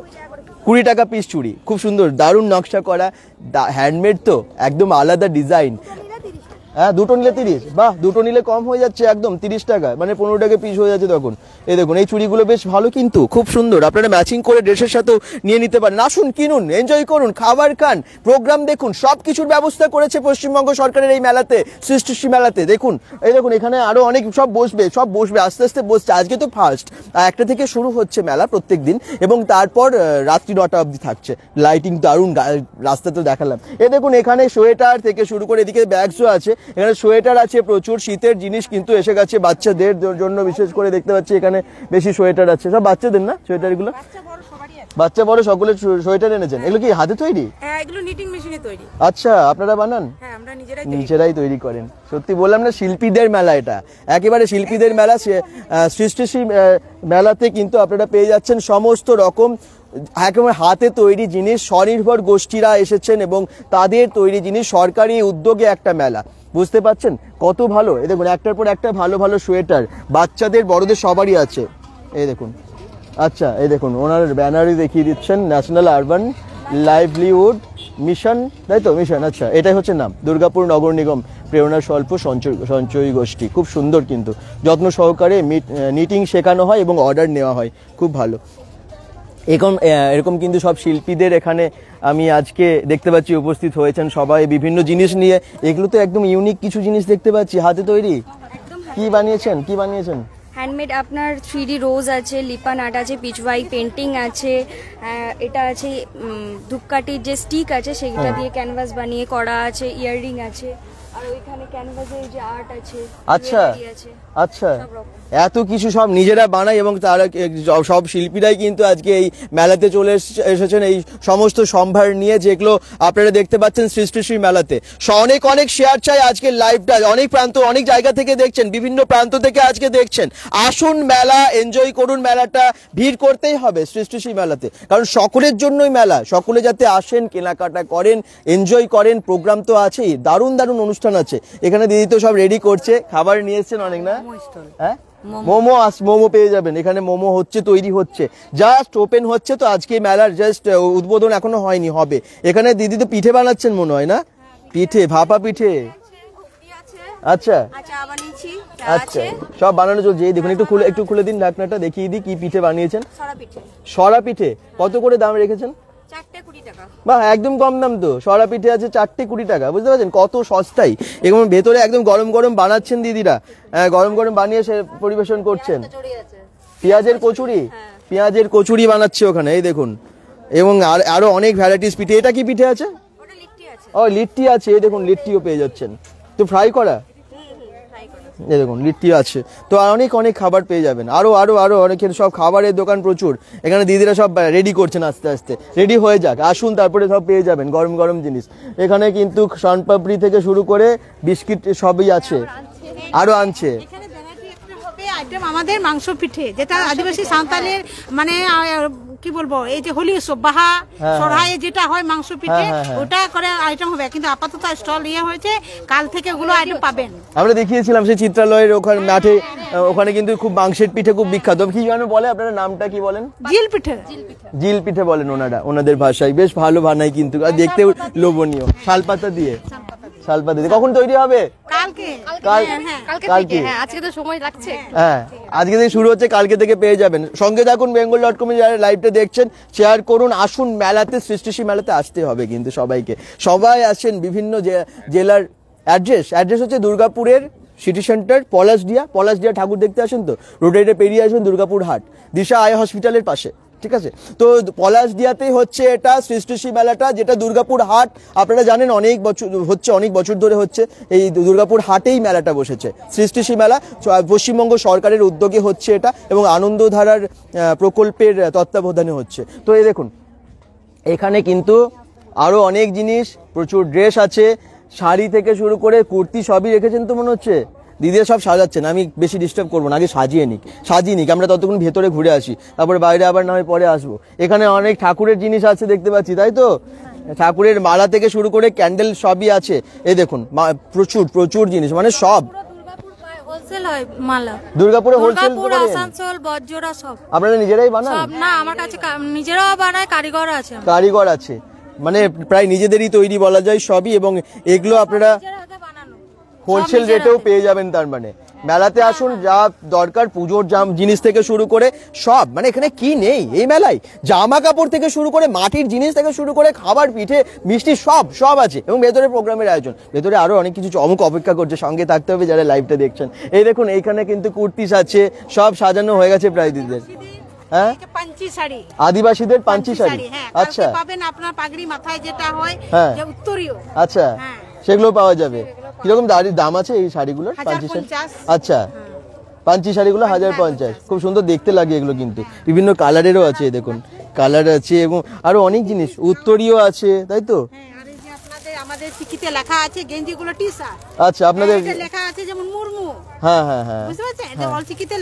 20 টাকা পিস চুড়ি, খুব সুন্দর, দারুণ নকশা করা, হ্যান্ডমেড, তো একদম আলাদা ডিজাইন। হ্যাঁ, দুটো নিলে 30। বাহ, দুটো নিলে কম হয়ে যাচ্ছে একদম 30 টাকা, মানে 15 টাকা পিস হয়ে যাচ্ছে তখন। এই দেখুন এই চুড়িগুলো বেশ ভালো কিন্তু খুব সুন্দর, আপনারা ম্যাচিং করে ড্রেসের সাথেও নিয়ে নিতে পারেন। আসুন, কিনুন, এনজয় করুন, খাবার খান, প্রোগ্রাম দেখুন, সব কিছুর ব্যবস্থা করেছে পশ্চিমবঙ্গ সরকারের এই মেলাতে, সৃষ্টি শ্রী মেলাতে। দেখুন, এই দেখুন এখানে আরো অনেক সব বসবে আস্তে আস্তে বসছে। আজকে তো ফার্স্ট, 1টা থেকে শুরু হচ্ছে মেলা প্রত্যেক দিন, এবং তারপর রাত্রি 9টা অবধি থাকছে। লাইটিং দারুণ, রাস্তা তো দেখালাম। এই দেখুন এখানে সোয়েটার থেকে শুরু করে এদিকে ব্যাগসও আছে, এখানে সোয়েটার আছে, প্রচুর শীতের জিনিস কিন্তু এসে গেছে বাচ্চাদের জন্য, বিশেষ করে দেখতে পাচ্ছি এখানে বেশি সোয়েটার আছে, সব বাচ্চাদের না সোয়েটার গুলো? বাচ্চা বড় সকলের সোয়েটার এনেছেন। এগুলো কি হাতে তৈরি? হ্যাঁ, এগুলো নিটিং মেশিনে তৈরি। আচ্ছা, আপনারা বানান? হ্যাঁ, আমরা নিজেরাই তৈরি করেন। সত্যি বললাম না, শিল্পীদের মেলা এটা, একেবারে শিল্পীদের মেলা। সৃষ্টি শ্রী মেলাতে কিন্তু আপনারা পেয়ে যাচ্ছেন সমস্ত রকম একেবারে হাতে তৈরি জিনিস। স্বনির্ভর গোষ্ঠীরা এসেছেন এবং তাদের তৈরি জিনিস, সরকারি উদ্যোগে একটা মেলা, বুঝতে পাচ্ছেন কত ভালো। এই দেখুন একটার পর একটা ভালো ভালো সোয়েটার, বাচ্চাদের বড়দের সবারই আছে। এই দেখুন, আচ্ছা এই দেখুন ওনার ব্যানারই দেখিয়ে দিচ্ছেন, ন্যাশনাল আরবান লাইভলিহুড মিশন, তাই তো? মিশন, আচ্ছা এটাই হচ্ছে নাম, দুর্গাপুর নগর নিগম প্রেরণা স্বল্প সঞ্চয়ী গোষ্ঠী। খুব সুন্দর কিন্তু, যত্ন সহকারে নিটিং শেখানো হয় এবং অর্ডার নেওয়া হয়, খুব ভালো। এরকম কিন্তু সব শিল্পীদের এখানে আমি আজকে দেখতে পাচ্ছি উপস্থিত হয়েছেন সবাই বিভিন্ন জিনিস নিয়ে। এগুলো তো একদম ইউনিক কিছু জিনিস দেখতে পাচ্ছি, হাতে তৈরি। কি বানিয়েছেন? হ্যান্ডমেড আপনার 3D রোজ আছে, লিপান আর্ট আছে, পিচওয়াই পেন্টিং আছে, এটা আছে ধূপকাঠির যে স্টিক আছে সেটা দিয়ে ক্যানভাস বানিয়ে করা আছে, ইয়াররিং আছে, আর ওইখানে ক্যানভাসের যে আর্ট আছে। আচ্ছা আচ্ছা, এত কিছু সব নিজেরা বানায়, এবং তারা সব শিল্পীরাই কিন্তু আজকে এই মেলাতে চলে এসেছেন এই সমস্ত সম্ভার নিয়ে, যেগুলো আপনারা দেখতে পাচ্ছেন সৃষ্টি শ্রী মেলাতে। অনেক অনেক শেয়ার চাই আজকের লাইভটা, অনেক প্রান্ত অনেক জায়গা থেকে দেখছেন, বিভিন্ন প্রান্ত থেকে আজকে দেখছেন। আসুন, মেলা এনজয় করুন, মেলাটা ভিড় করতেই হবে সৃষ্টি শ্রী মেলাতে, কারণ সকলের জন্যই মেলা, সকলে যাতে আসেন, কেনাকাটা করেন, এনজয় করেন। প্রোগ্রাম তো আছেই, দারুণ দারুণ অনুষ্ঠান আছে এখানে। দিদি তো সব রেডি করছে, খাবার নিয়ে এসছেন অনেক না? হ্যাঁ, মোমো পেয়ে যাবেন এখানে, মোমো হচ্ছে, তৈরি হচ্ছে, জাস্ট ওপেন হচ্ছে। তো আজকে মেলার জাস্ট উদ্বোধন এখনো হয়নি, হবে। এখানে দিদি তো পিঠে বানাচ্ছেন মনে হয় না? পিঠে, ভাপা পিঠে, আচ্ছা আচ্ছা, সব বানানো চলছে। এই দেখুন একটু খুলে দিন ঢাকনাটা, দেখিয়ে দিই কি পিঠে বানিয়েছেন। সরা পিঠে কত করে দাম রেখেছেন? 4টে 20 টাকা। বাহ, একদম কম দাম তো। সরা পিঠে আছে 4টে 20 টাকা, বুঝতে পারছেন কত সস্তায়। এবং ভেতরে একদম গরম গরম বানাচ্ছেন দিদিরা, গরম গরম বানিয়ে সে পরিবেশন করছেন। পেঁয়াজের কচুরি বানাচ্ছে ওখানে, এই দেখুন। এবং আরো অনেক ভ্যারাইটিস পিঠে। এটা কি পিঠে আছে? ও, লিট্টি আছে, এই দেখুন লিট্টিও পেয়ে যাচ্ছেন। তো ফ্রাই করা, এই দেখুন লিট্টি আছে। তো অনেক অনেক খাবার পেয়ে যাবেন, আরো আরো আরো অনেকের সব খাবারের দোকান প্রচুর। এখানে দিদিরা সব রেডি করছেন, আস্তে আস্তে রেডি হয়ে যাক, আসুন, তারপরে সব পেয়ে যাবেন গরম গরম জিনিস। এখানে কিন্তু শনপাপড়ি থেকে শুরু করে বিস্কিট সবই আছে, আরো আনছে। আইটেম আমাদের মাংস পিঠে, যেটা আদিবাসী সাঁওতালের মানে কি বলবো, এই যে হোলি বাহা সরহায়ে যেটা হয় মাংস পিঠে, ওটা করে আইটেম হবে। কিন্তু আপাতত স্টল হয়েছে, কাল থেকে ওগুলো আইটেম পাবেন। আমরা দেখিয়েছিলাম সেই চিত্রালয়ের ওখানে মাঠে, ওখানে কিন্তু খুব মাংসের পিঠে খুব বিখ্যাত। কি যেন বলে, আপনারা নামটা কি বলেন? জিল পিঠে বলেন ওনাদের ভাষায়, বেশ ভালো বানায় কিন্তু, আর দেখতেও লোভনীয়। শালপাতা দিয়ে কখন তৈরি হবে? কালকে। আজকে তো সময় লাগছে। হ্যাঁ, আজকে থেকে শুরু হচ্ছে, কালকে থেকে পেয়ে যাবেন। সঙ্গে থাকুন, bengal.com যারা লাইভটা দেখছেন শেয়ার করুন। আসুন, মেলাতে সৃষ্টি শ্রী মেলাতে আসতে হবে কিন্তু সবাইকে। সবাই আসেন, বিভিন্ন জেলার। অ্যাড্রেস হচ্ছে দুর্গাপুরের সিটি সেন্টার, পলাশডিয়া ঠাকুর দেখতে আসেন তো, রোডে পেরিয়ে আসবেন দুর্গাপুর হাট, দিশা আই হসপিটালের পাশে। ঠিক আছে। তো পলাশডিয়াতেই হচ্ছে এটা সৃষ্টি শ্রী মেলাটা, যেটা দুর্গাপুর হাট আপনারা জানেন অনেক বছর ধরে হচ্ছে। এই দুর্গাপুর হাটেই মেলাটা বসেছে, সৃষ্টি শ্রী মেলা পশ্চিমবঙ্গ সরকারের উদ্যোগে হচ্ছে এটা, এবং আনন্দধারার প্রকল্পের তত্ত্বাবধানে হচ্ছে। তো এই দেখুন এখানে কিন্তু আরো অনেক জিনিস, প্রচুর ড্রেস আছে, শাড়ি থেকে শুরু করে কুর্তি সবই রেখেছেন। তো মনে হচ্ছে দিদিরা সব সাজাচ্ছেন, আমি বেশি ডিস্টার্ব করবো না, আগে সাজিয়ে নিক আমরা ততক্ষণ ভেতরে ঘুরে আসি, তারপরে বাইরে আবার না হয় পরে আসবো। এখানে অনেক ঠাকুরের জিনিস আছে দেখতে পাচ্ছি, তাই তো? ঠাকুরের মালা থেকে শুরু করে ক্যান্ডেল সবই আছে। এই দেখুন প্রচুর জিনিস, মানে সব হোলসেল হয় মালা, দুর্গাপুরে হোলসেল, আসানসোল, বজজোড়া সব আপনারা নিজেরাই বানান? সব না, আমার কাছে নিজেরাও বানায়, কারিগর আছে, মানে প্রায় নিজেদেরই তৈরি বলা যায় সবই, এবং এগুলো আপনারা হোলসেল রেটেও পেয়ে যাবেন। তার মানে মেলাতে আসুন, যা দরকার পুজোর জিনিস থেকে শুরু করে সব, মানে এখানে কি নেই এই মেলায়, জামা কাপড় থেকে শুরু করে মাটির জিনিস থেকে শুরু করে খাবার, পিঠে, মিষ্টি সব আছে। এবং ভেতরে প্রোগ্রামের আয়োজন, ভেতরে আরো অনেক কিছু চমক অপেক্ষা করছে, সঙ্গে থাকতে হবে যারা লাইভটা দেখছেন। এই দেখুন এইখানে কিন্তু কুর্তিস আছে, সব সাজানো হয়ে গেছে প্রায় দিদিদের। হ্যাঁ, পাঞ্চি শাড়ি, আদিবাসীদের পাঞ্চি শাড়ি, আচ্ছা পাবেন আপনার পাগড়ি মাথায় যেটা হয়, যে উত্তরীয়, আচ্ছা সেগুলো পাওয়া যাবে। কিরকম দাম আছে এই শাড়িগুলোর? পাঞ্চি শাড়ি, আচ্ছা পাঞ্চি শাড়িগুলো 1050, খুব সুন্দর দেখতে লাগে এগুলো, কিন্তু বিভিন্ন কালারেরও আছে, দেখুন কালার আছে, এবং আরো অনেক জিনিস, উত্তরীয় আছে, তাই তো? আমাদের চিকিতে লেখা আছে গেঞ্জিগুলো টি-শার্ট, আচ্ছা আপনাদের লেখা আছে যেমন মুরমু, হ্যাঁ বুঝতে পারছেন, এটা অল চিকিতে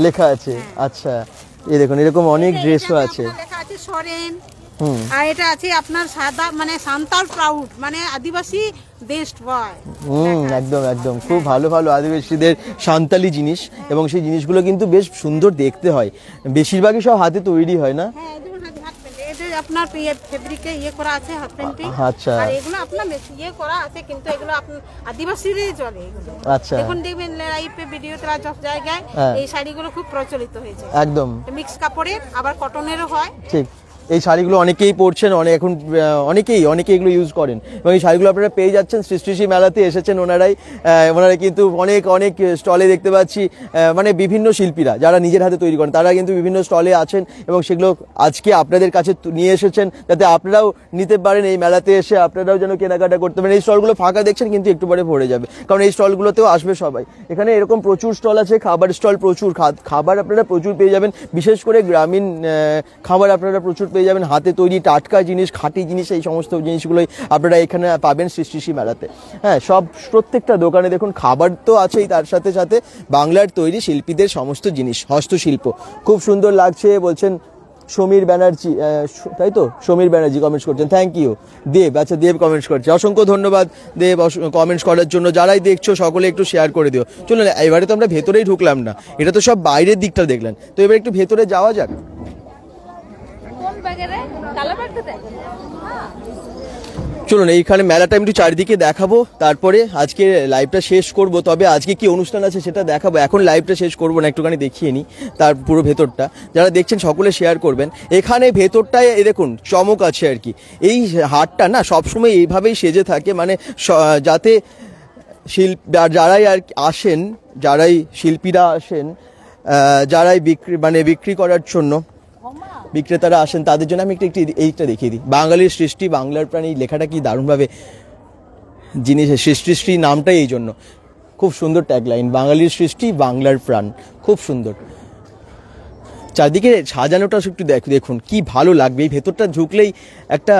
লেখা আছে, আচ্ছা এই দেখুন এরকম অনেক ড্রেসও আছে, লেখা আছে সরেন। আর এটা আছে আপনার সাদা, মানে সান্তাল প্রাউড, মানে আদিবাসী বেস্ট বয়। একদম খুব ভালো আদিবাসীদের সান্তালি জিনিস, এবং সেই জিনিসগুলো কিন্তু বেশ সুন্দর দেখতে হয়, বেশিরভাগই সব হাতে তৈরি হয় না? আপনার ফেব্রিকে করা আছে, হাত পেন্টিং, আচ্ছা, আর এগুলো আপনার করা আছে, কিন্তু এগুলো আপনার আদিবাসীরই চলে এগুলো। আচ্ছা, এখন দেখবেন লাইভে ভিডিওতে সব জায়গায় এই শাড়িগুলো খুব প্রচলিত হয়েছে, একদম মিক্স কাপড়ের, আবার কটনেরও হয়। ঠিক, এই শাড়িগুলো অনেকেই পরছেন, এখন অনেকেই এগুলো ইউজ করেন, এবং এই শাড়িগুলো আপনারা পেয়ে যাচ্ছেন সৃষ্টি মেলাতে এসেছেন ওনারা কিন্তু অনেক স্টলে দেখতে পাচ্ছি, মানে বিভিন্ন শিল্পীরা যারা নিজের হাতে তৈরি করেন তারা কিন্তু বিভিন্ন স্টলে আছেন, এবং সেগুলো আজকে আপনাদের কাছে নিয়ে এসেছেন যাতে আপনারাও নিতে পারেন, এই মেলাতে এসে আপনারাও যেন কেনাকাটা করতে পারেন। এই স্টলগুলো ফাঁকা দেখছেন, কিন্তু একটু পরে ভরে যাবে, কারণ এই স্টলগুলোতেও আসবে সবাই। এখানে এরকম প্রচুর স্টল আছে, খাবার স্টল, প্রচুর খাবার আপনারা প্রচুর পেয়ে যাবেন, বিশেষ করে গ্রামীণ খাবার আপনারা প্রচুর পেয়ে যাবেন, হাতে তৈরি টাটকা জিনিস, খাঁটি জিনিস, এই সমস্ত জিনিসগুলোই আপনারা এখানে পাবেন সৃষ্টি মেলাতে। হ্যাঁ, প্রত্যেকটা দোকানে দেখুন খাবার তো আছেই, তার সাথে সাথে বাংলার তৈরি শিল্পীদের সমস্ত জিনিস, হস্তশিল্প খুব সুন্দর লাগছে বলছেন সমীর ব্যানার্জি, তাই তো? সমীর ব্যানার্জি কমেন্টস করছেন, থ্যাংক ইউ। দেব, আচ্ছা দেব কমেন্টস করছে, অসংখ্য ধন্যবাদ দেব কমেন্টস করার জন্য। যারাই দেখছো সকলে একটু শেয়ার করে দিও। চলুন, এবারে তো আমরা ভেতরেই ঢুকলাম না, এটা তো সব বাইরের দিকটা দেখলেন, তো এবার একটু ভেতরে যাওয়া যাক। চলুন এইখানে মেলাটা একটু চারিদিকে দেখাবো, তারপরে আজকে লাইভটা শেষ করব। তবে আজকে কি অনুষ্ঠান আছে সেটা দেখাবো, এখন লাইভটা শেষ করবো না, একটুখানি দেখিয়ে নিই তার পুরো ভেতরটা। যারা দেখছেন সকলে শেয়ার করবেন। এখানে ভেতরটায় দেখুন চমক আছে আর কি। এই হাটটা না সবসময় এইভাবেই সেজে থাকে, মানে যাতে যারাই আর আসেন, যারাই শিল্পীরা আসেন, যারাই বিক্রি করার জন্য বিক্রেতারা আসেন, তাদের জন্য আমি একটু এইটা দেখিয়ে দিই। বাঙালির সৃষ্টি বাংলার প্রাণ, এই লেখাটা কি দারুণভাবে জিনিস, সৃষ্টি নামটাই এই জন্য খুব সুন্দর ট্যাগলাইন, বাঙালির সৃষ্টি বাংলার প্রাণ, খুব সুন্দর। চারদিকে সাজানোটা একটু দেখুন কি ভালো লাগবে, এই ভেতরটা ঢুকলেই একটা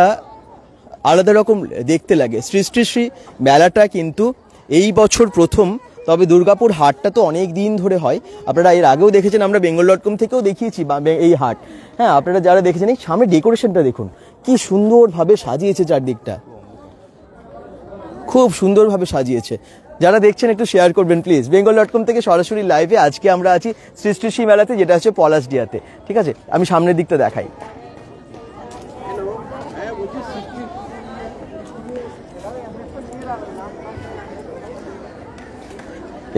আলাদা রকম দেখতে লাগে। সৃষ্টি মেলাটা কিন্তু এই বছর প্রথম, তবে দুর্গাপুর হাটটা তো অনেক দিন ধরে হয়, আপনারা এর আগেও দেখেছেন, আমরা bengal.com থেকেও দেখিয়েছি এই হাট। হ্যাঁ, আপনারা যারা দেখেছেন, এই সামনে ডেকোরেশনটা দেখুন কি সুন্দরভাবে সাজিয়েছে, চারদিকটা খুব সুন্দরভাবে সাজিয়েছে। যারা দেখছেন একটু শেয়ার করবেন প্লিজ। bengal.com থেকে সরাসরি লাইভে আজকে আমরা আছি সৃষ্টি মেলাতে, যেটা হচ্ছে পলাশডিয়াতে। ঠিক আছে, আমি সামনের দিকটা দেখাই।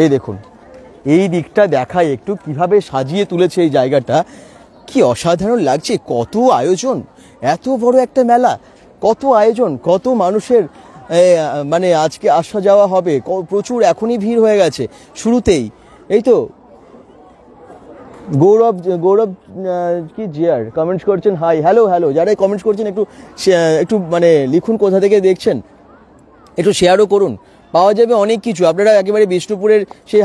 এই দেখুন, এই দিকটা দেখায় একটু কিভাবে সাজিয়ে তুলেছে এই জায়গাটা, কি অসাধারণ লাগছে। কত আয়োজন, এত বড় একটা মেলা, কত আয়োজন, কত মানুষের মানে আজকে আসা যাওয়া হবে, প্রচুর এখনই ভিড় হয়ে গেছে শুরুতেই। এই তো গৌরব কি জিয়ার কমেন্টস করছেন, হাই, হ্যালো হ্যালো। যারাই কমেন্টস করছেন একটু মানে লিখুন কোথা থেকে দেখছেন, একটু শেয়ারও করুন। পাওয়া যাবে অনেক কিছু, আপনারা একেবারে বিষ্ণুপুরের সেই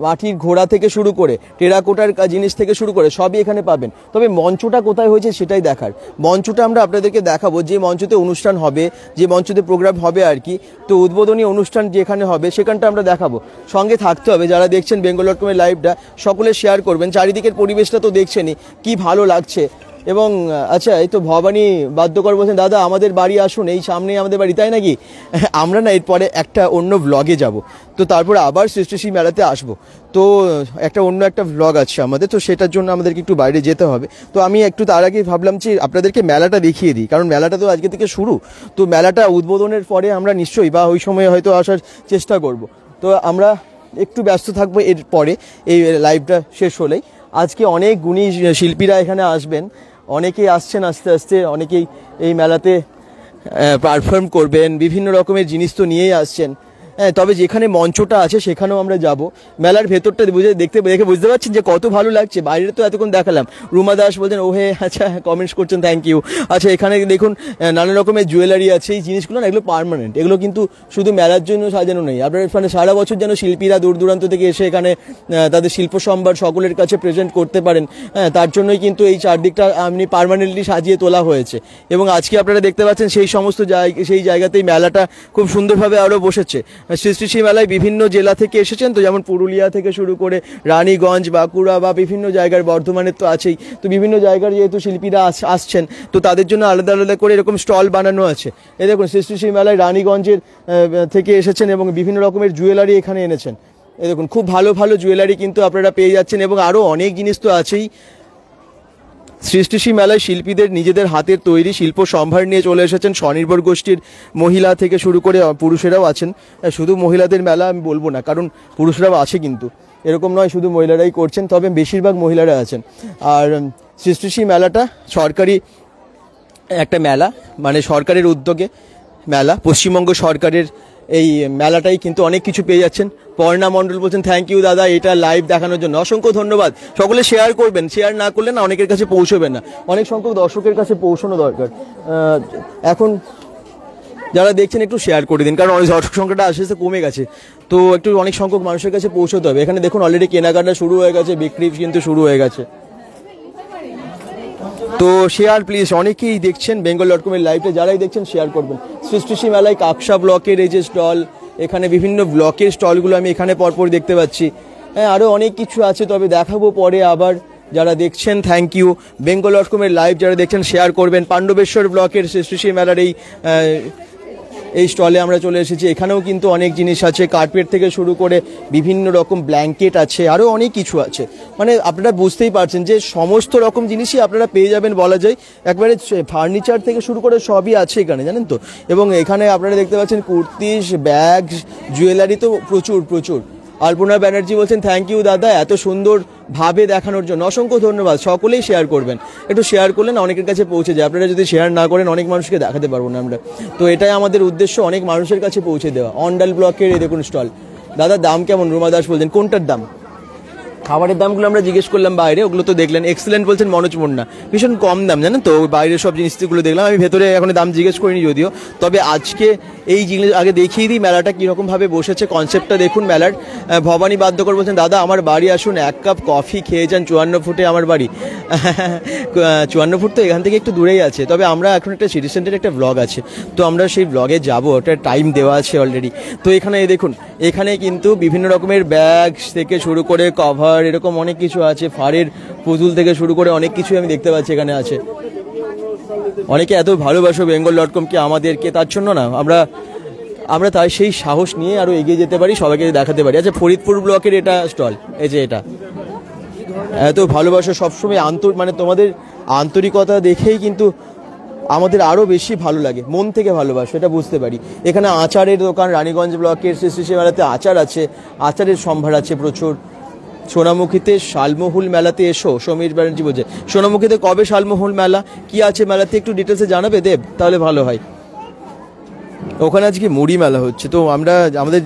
মাটির ঘোড়া থেকে শুরু করে টেরাকোটার জিনিস থেকে শুরু করে সবই এখানে পাবেন। তবে মঞ্চটা কোথায় হয়েছে সেটাই দেখার, মঞ্চটা আমরা আপনাদেরকে দেখাবো, যে মঞ্চতে অনুষ্ঠান হবে, যে মঞ্চতে প্রোগ্রাম হবে আর কি, তো উদ্বোধনী অনুষ্ঠান যেখানে হবে সেখানটা আমরা দেখাবো। সঙ্গে থাকতে হবে, যারা দেখছেন বেঙ্গল.com লাইভটা সকলে শেয়ার করবেন। চারিদিকের পরিবেশটা তো দেখছেনই কি ভালো লাগছে। এবং আচ্ছা, এই তো ভবানী বাদ্যকর বলছেন, দাদা আমাদের বাড়ি আসুন, এই সামনেই আমাদের বাড়ি, তাই নাকি? আমরা না এরপরে একটা অন্য ভ্লগে যাব, তো তারপরে আবার সৃষ্টি মেলাতে আসবো, তো অন্য একটা ভ্লগ আছে আমাদের, তো সেটার জন্য আমাদেরকে একটু বাইরে যেতে হবে। তো আমি একটু তার আগে ভাবলাম যে আপনাদেরকে মেলাটা দেখিয়ে দিই, কারণ মেলাটা তো আজকে থেকে শুরু, তো মেলাটা উদ্বোধনের পরে আমরা নিশ্চয়ই বা ওই সময় হয়তো আসার চেষ্টা করব। তো আমরা একটু ব্যস্ত থাকবো এর পরে, এই লাইভটা শেষ হলেই। আজকে অনেক গুণী শিল্পীরা এখানে আসবেন, অনেকেই আসছেন, আস্তে আস্তে অনেকেই এই মেলাতে পারফর্ম করবেন, বিভিন্ন রকমের জিনিস তো নিয়েই আসছেন। হ্যাঁ, তবে যেখানে মঞ্চটা আছে সেখানেও আমরা যাব। মেলার ভেতরটা দেখে বুঝতে পারছেন যে কত ভালো লাগছে। বাইরে তো এতক্ষণ দেখালাম, রুমা দাস বলছেন ওহে, আচ্ছা কমেন্টস করছেন, থ্যাংক ইউ। আচ্ছা, এখানে দেখুন নানা রকমের জুয়েলারি আছে, এই জিনিসগুলো না এগুলো পার্মানেন্ট, এগুলো কিন্তু শুধু মেলার জন্য সাজানো নেই, আপনার এখানে সারা বছর যেন শিল্পীরা দূর দূরান্ত থেকে এসে এখানে তাদের শিল্প সম্ভার সকলের কাছে প্রেজেন্ট করতে পারেন। হ্যাঁ, তার জন্যই কিন্তু এই চারদিকটা এমনি পার্মানেন্টলি সাজিয়ে তোলা হয়েছে। এবং আজকে আপনারা দেখতে পাচ্ছেন সেই জায়গাতেই মেলাটা খুব সুন্দরভাবে আরও বসেছে। সৃষ্টি মেলায় বিভিন্ন জেলা থেকে এসেছেন, তো যেমন পুরুলিয়া থেকে শুরু করে রানীগঞ্জ, বাঁকুড়া বা বিভিন্ন জায়গার, বর্ধমানের তো আছেই, তো বিভিন্ন জায়গার যেহেতু শিল্পীরা আসছেন, তো তাদের জন্য আলাদা আলাদা করে এরকম স্টল বানানো আছে। এই দেখুন, সৃষ্টি মেলায় রানীগঞ্জের থেকে এসেছেন এবং বিভিন্ন রকমের জুয়েলারি এখানে এনেছেন। এই দেখুন, খুব ভালো ভালো জুয়েলারি কিন্তু আপনারা পেয়ে যাচ্ছেন, এবং আরও অনেক জিনিস তো আছেই। সৃষ্টি মেলায় শিল্পীদের নিজেদের হাতের তৈরি শিল্প সম্ভার নিয়ে চলে এসেছেন স্বনির্ভর গোষ্ঠীর মহিলা থেকে শুরু করে পুরুষেরাও আছেন। শুধু মহিলাদের মেলা আমি বলবো না, কারণ পুরুষরাও আছে, কিন্তু এরকম নয় শুধু মহিলারাই করছেন, তবে বেশিরভাগ মহিলারা আছেন। আর সৃষ্টি মেলাটা সরকারি একটা মেলা, মানে সরকারের উদ্যোগে মেলা, পশ্চিমবঙ্গ সরকারের এই মেলাটাই কিন্তু অনেক কিছু পেয়ে যাচ্ছেন। পর্ণা মণ্ডল বলছেন থ্যাংক ইউ দাদা এটা লাইভ দেখানোর জন্য, অসংখ্য ধন্যবাদ। সকলে শেয়ার করবেন, শেয়ার না করলে না অনেকের কাছে পৌঁছবে না, অনেক সংখ্যক দর্শকের কাছে পৌঁছানো দরকার। এখন যারা দেখছেন একটু শেয়ার করে দিন, কারণ দর্শক সংখ্যাটা আস্তে আস্তে কমে গেছে, তো একটু অনেক সংখ্যক মানুষের কাছে পৌঁছতে হবে। এখানে দেখুন অলরেডি কেনাকাটা শুরু হয়ে গেছে, বিক্রি কিন্তু শুরু হয়ে গেছে। তো শেয়ার প্লিজ, অনেকেই দেখছেন বেঙ্গল.com লাইভে, যারাই দেখছেন শেয়ার করবেন। সৃষ্টি মেলায় কাকসা ব্লকের এই যে স্টল, এখানে বিভিন্ন ব্লকের স্টলগুলো আমি এখানে পরপর দেখতে পাচ্ছি। হ্যাঁ, আরও অনেক কিছু আছে, তবে দেখাবো পরে আবার। যারা দেখছেন থ্যাংক ইউ। বেঙ্গল.com লাইভ যারা দেখছেন শেয়ার করবেন। পাণ্ডবেশ্বর ব্লকের সৃষ্টি মেলার এই স্টলে আমরা চলে এসেছি, এখানেও কিন্তু অনেক জিনিস আছে, কার্পেট থেকে শুরু করে বিভিন্ন রকম ব্ল্যাঙ্কেট আছে, আরও অনেক কিছু আছে। মানে আপনারা বুঝতেই পারছেন যে সমস্ত রকম জিনিসই আপনারা পেয়ে যাবেন বলা যায়, একবারে ফার্নিচার থেকে শুরু করে সবই আছে এখানে, জানেন তো। এবং এখানে আপনারা দেখতে পাচ্ছেন কুর্তিস, ব্যাগ, জুয়েলারি তো প্রচুর। আলপনা ব্যানার্জি বলছেন থ্যাংক ইউ দাদা এত সুন্দর ভাবে দেখানোর জন্য, অসংখ্য ধন্যবাদ। সকলেই শেয়ার করবেন, একটু শেয়ার করলে না অনেকের কাছে পৌঁছে যায়। আপনারা যদি শেয়ার না করেন অনেক মানুষকে দেখাতে পারবো না আমরা, তো এটাই আমাদের উদ্দেশ্য, অনেক মানুষের কাছে পৌঁছে দেওয়া। অন্ডাল ব্লকের এই দেখুন স্টল। দাদা দাম কেমন? রুমা দাস বলছেন কোনটার দাম? খাবারের দামগুলো আমরা জিজ্ঞেস করলাম বাইরে, ওগুলো তো দেখলেন। এক্সেলেন্ট বলছেন মনোজ মুন্না, ভীষণ কম দাম জানেন তো, বাইরের সব জিনিসগুলো দেখলাম আমি, ভেতরে এখন দাম জিজ্ঞেস করিনি যদিও। তবে আজকে এই জিনিস আগে দেখিয়ে দিই মেলাটা কীরকমভাবে বসেছে, কনসেপ্টটা দেখুন মেলার। ভবানী বাদ্যকর বলছেন দাদা আমার বাড়ি আসুন, 1 কাপ কফি খেয়ে যান, 54 ফুটে আমার বাড়ি। 54 ফুট তো এখান থেকে একটু দূরেই আছে, তবে আমরা এখন একটা সিটি সেন্টারের একটা ব্লগ আছে, তো আমরা সেই ব্লগে যাবো, ওটা টাইম দেওয়া আছে অলরেডি। তো এখানে দেখুন, এখানে কিন্তু বিভিন্ন রকমের ব্যাগ থেকে শুরু করে কভার, এরকম অনেক কিছু আছে, ফাড়ের পুতুল থেকে শুরু করে অনেক কিছুই আমি দেখতে পাচ্ছি এখানে আছে। অনেকে এত ভালোবাসো বেঙ্গল.com-কে আমাদেরকে, তার জন্য না আমরা তাই সেই সাহস নিয়ে আরও এগিয়ে যেতে পারি, সবাইকে দেখাতে পারি। আচ্ছা, ফরিদপুর ব্লকের এটা স্টল, এই যে এটা এত ভালোবাসো সবসময়, মানে তোমাদের আন্তরিকতা দেখেই কিন্তু আমাদের আরও বেশি ভালো লাগে, মন থেকে ভালোবাসো, এটা বুঝতে পারি। এখানে আচারের দোকান, রানীগঞ্জ ব্লকের সৃষ্টি মেলাতে আচার আছে, আচারের সম্ভার আছে প্রচুর। সোনামুখীতে শালমহুল মেলাতে এসো, সমীর ব্যানার্জি বলছে। সোনামুখীতে কবে শালমহুল মেলা, কি আছে মেলাতে একটু ডিটেলসে জানাবে দেব, তাহলে ভালো হয়। ওখানে আজকে মুড়ি মেলা হচ্ছে, তো আমরা আমাদের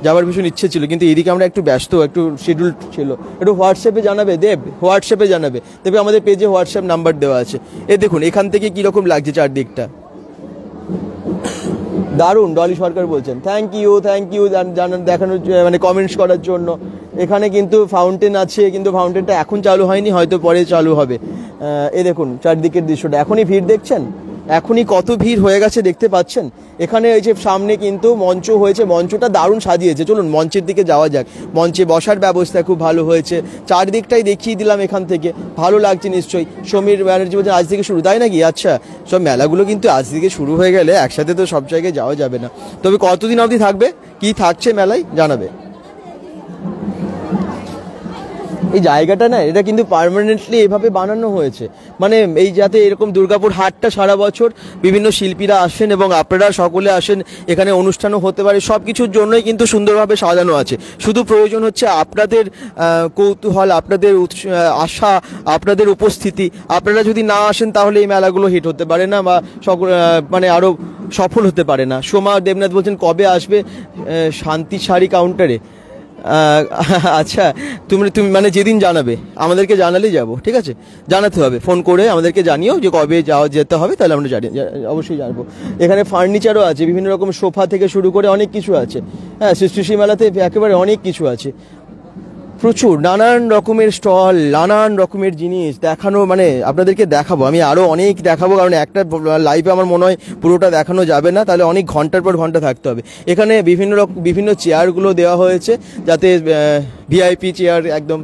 যাওয়ার ভীষণ ইচ্ছে ছিল, কিন্তু এদিকে আমরা একটু ব্যস্ত, একটু শিডিউল ছিল। একটু হোয়াটসঅ্যাপে জানাবে দেব, হোয়াটসঅ্যাপে জানাবে দেবে, আমাদের পেজে হোয়াটসঅ্যাপ নাম্বার দেওয়া আছে। দেখুন এখান থেকে কীরকম লাগছে চারদিকটা, দারুণ। ডলি সরকার বলছেন থ্যাংক ইউ দেখানোর মানে কমেন্টস করার জন্য। এখানে কিন্তু ফাউন্টেন আছে, কিন্তু ফাউন্টেনটা এখন চালু হয়নি, হয়তো পরে চালু হবে। দেখুন চারদিকের দৃশ্যটা, এখনই ভিড় দেখছেন, এখনই কত ভিড় হয়ে গেছে দেখতে পাচ্ছেন। এখানে এই যে সামনে কিন্তু মঞ্চ হয়েছে, মঞ্চটা দারুণ সাজিয়েছে। চলুন মঞ্চের দিকে যাওয়া যাক। মঞ্চে বসার ব্যবস্থা খুব ভালো হয়েছে, চারদিকটাই দেখিয়ে দিলাম এখান থেকে, ভালো লাগছে নিশ্চয়ই। সমীর ব্যানার্জি বলছেন আজ থেকে শুরু, তাই নাকি? আচ্ছা, সব মেলাগুলো কিন্তু আজ থেকে শুরু হয়ে গেলে একসাথে তো সব জায়গায় যাওয়া যাবে না। তবে কতদিন অবধি থাকবে, কি থাকছে মেলায় জানাবে। এই জায়গাটা না, এটা কিন্তু পার্মানেন্টলি এভাবে বানানো হয়েছে, মানে এই যাতে এরকম দুর্গাপুর হাটটা সারা বছর বিভিন্ন শিল্পীরা আসেন এবং আপনারা সকলে আসেন, এখানে অনুষ্ঠানও হতে পারে, সব কিছুর জন্যই কিন্তু সুন্দরভাবে সাজানো আছে। শুধু প্রয়োজন হচ্ছে আপনাদের কৌতূহল, আপনাদের আশা, আপনাদের উপস্থিতি। আপনারা যদি না আসেন তাহলে এই মেলাগুলো হিট হতে পারে না, বা সকল মানে আরও সফল হতে পারে না। সোমা দেবনাথ বলছেন কবে আসবে শান্তি শাড়ি কাউন্টারে? আচ্ছা, তুমি মানে যেদিন জানাবে আমাদেরকে জানালেই যাব, ঠিক আছে? জানাতে হবে, ফোন করে আমাদেরকে জানিও যে কবে যেতে হবে, তাহলে আমরা অবশ্যই জানবো। এখানে ফার্নিচারও আছে, বিভিন্ন রকম সোফা থেকে শুরু করে অনেক কিছু আছে। হ্যাঁ, সৃষ্টি মেলাতে একেবারে অনেক কিছু আছে, প্রচুর নানান রকমের স্টল, নানান রকমের জিনিস দেখানো, মানে আপনাদেরকে দেখাবো, আমি আরও অনেক দেখাবো, কারণ একটা লাইভে আমার মনে হয় পুরোটা দেখানো যাবে না, তাহলে অনেক ঘন্টার পর ঘন্টা থাকতে হবে। এখানে বিভিন্ন চেয়ারগুলো দেওয়া হয়েছে, যাতে ভিআইপি চেয়ার একদম,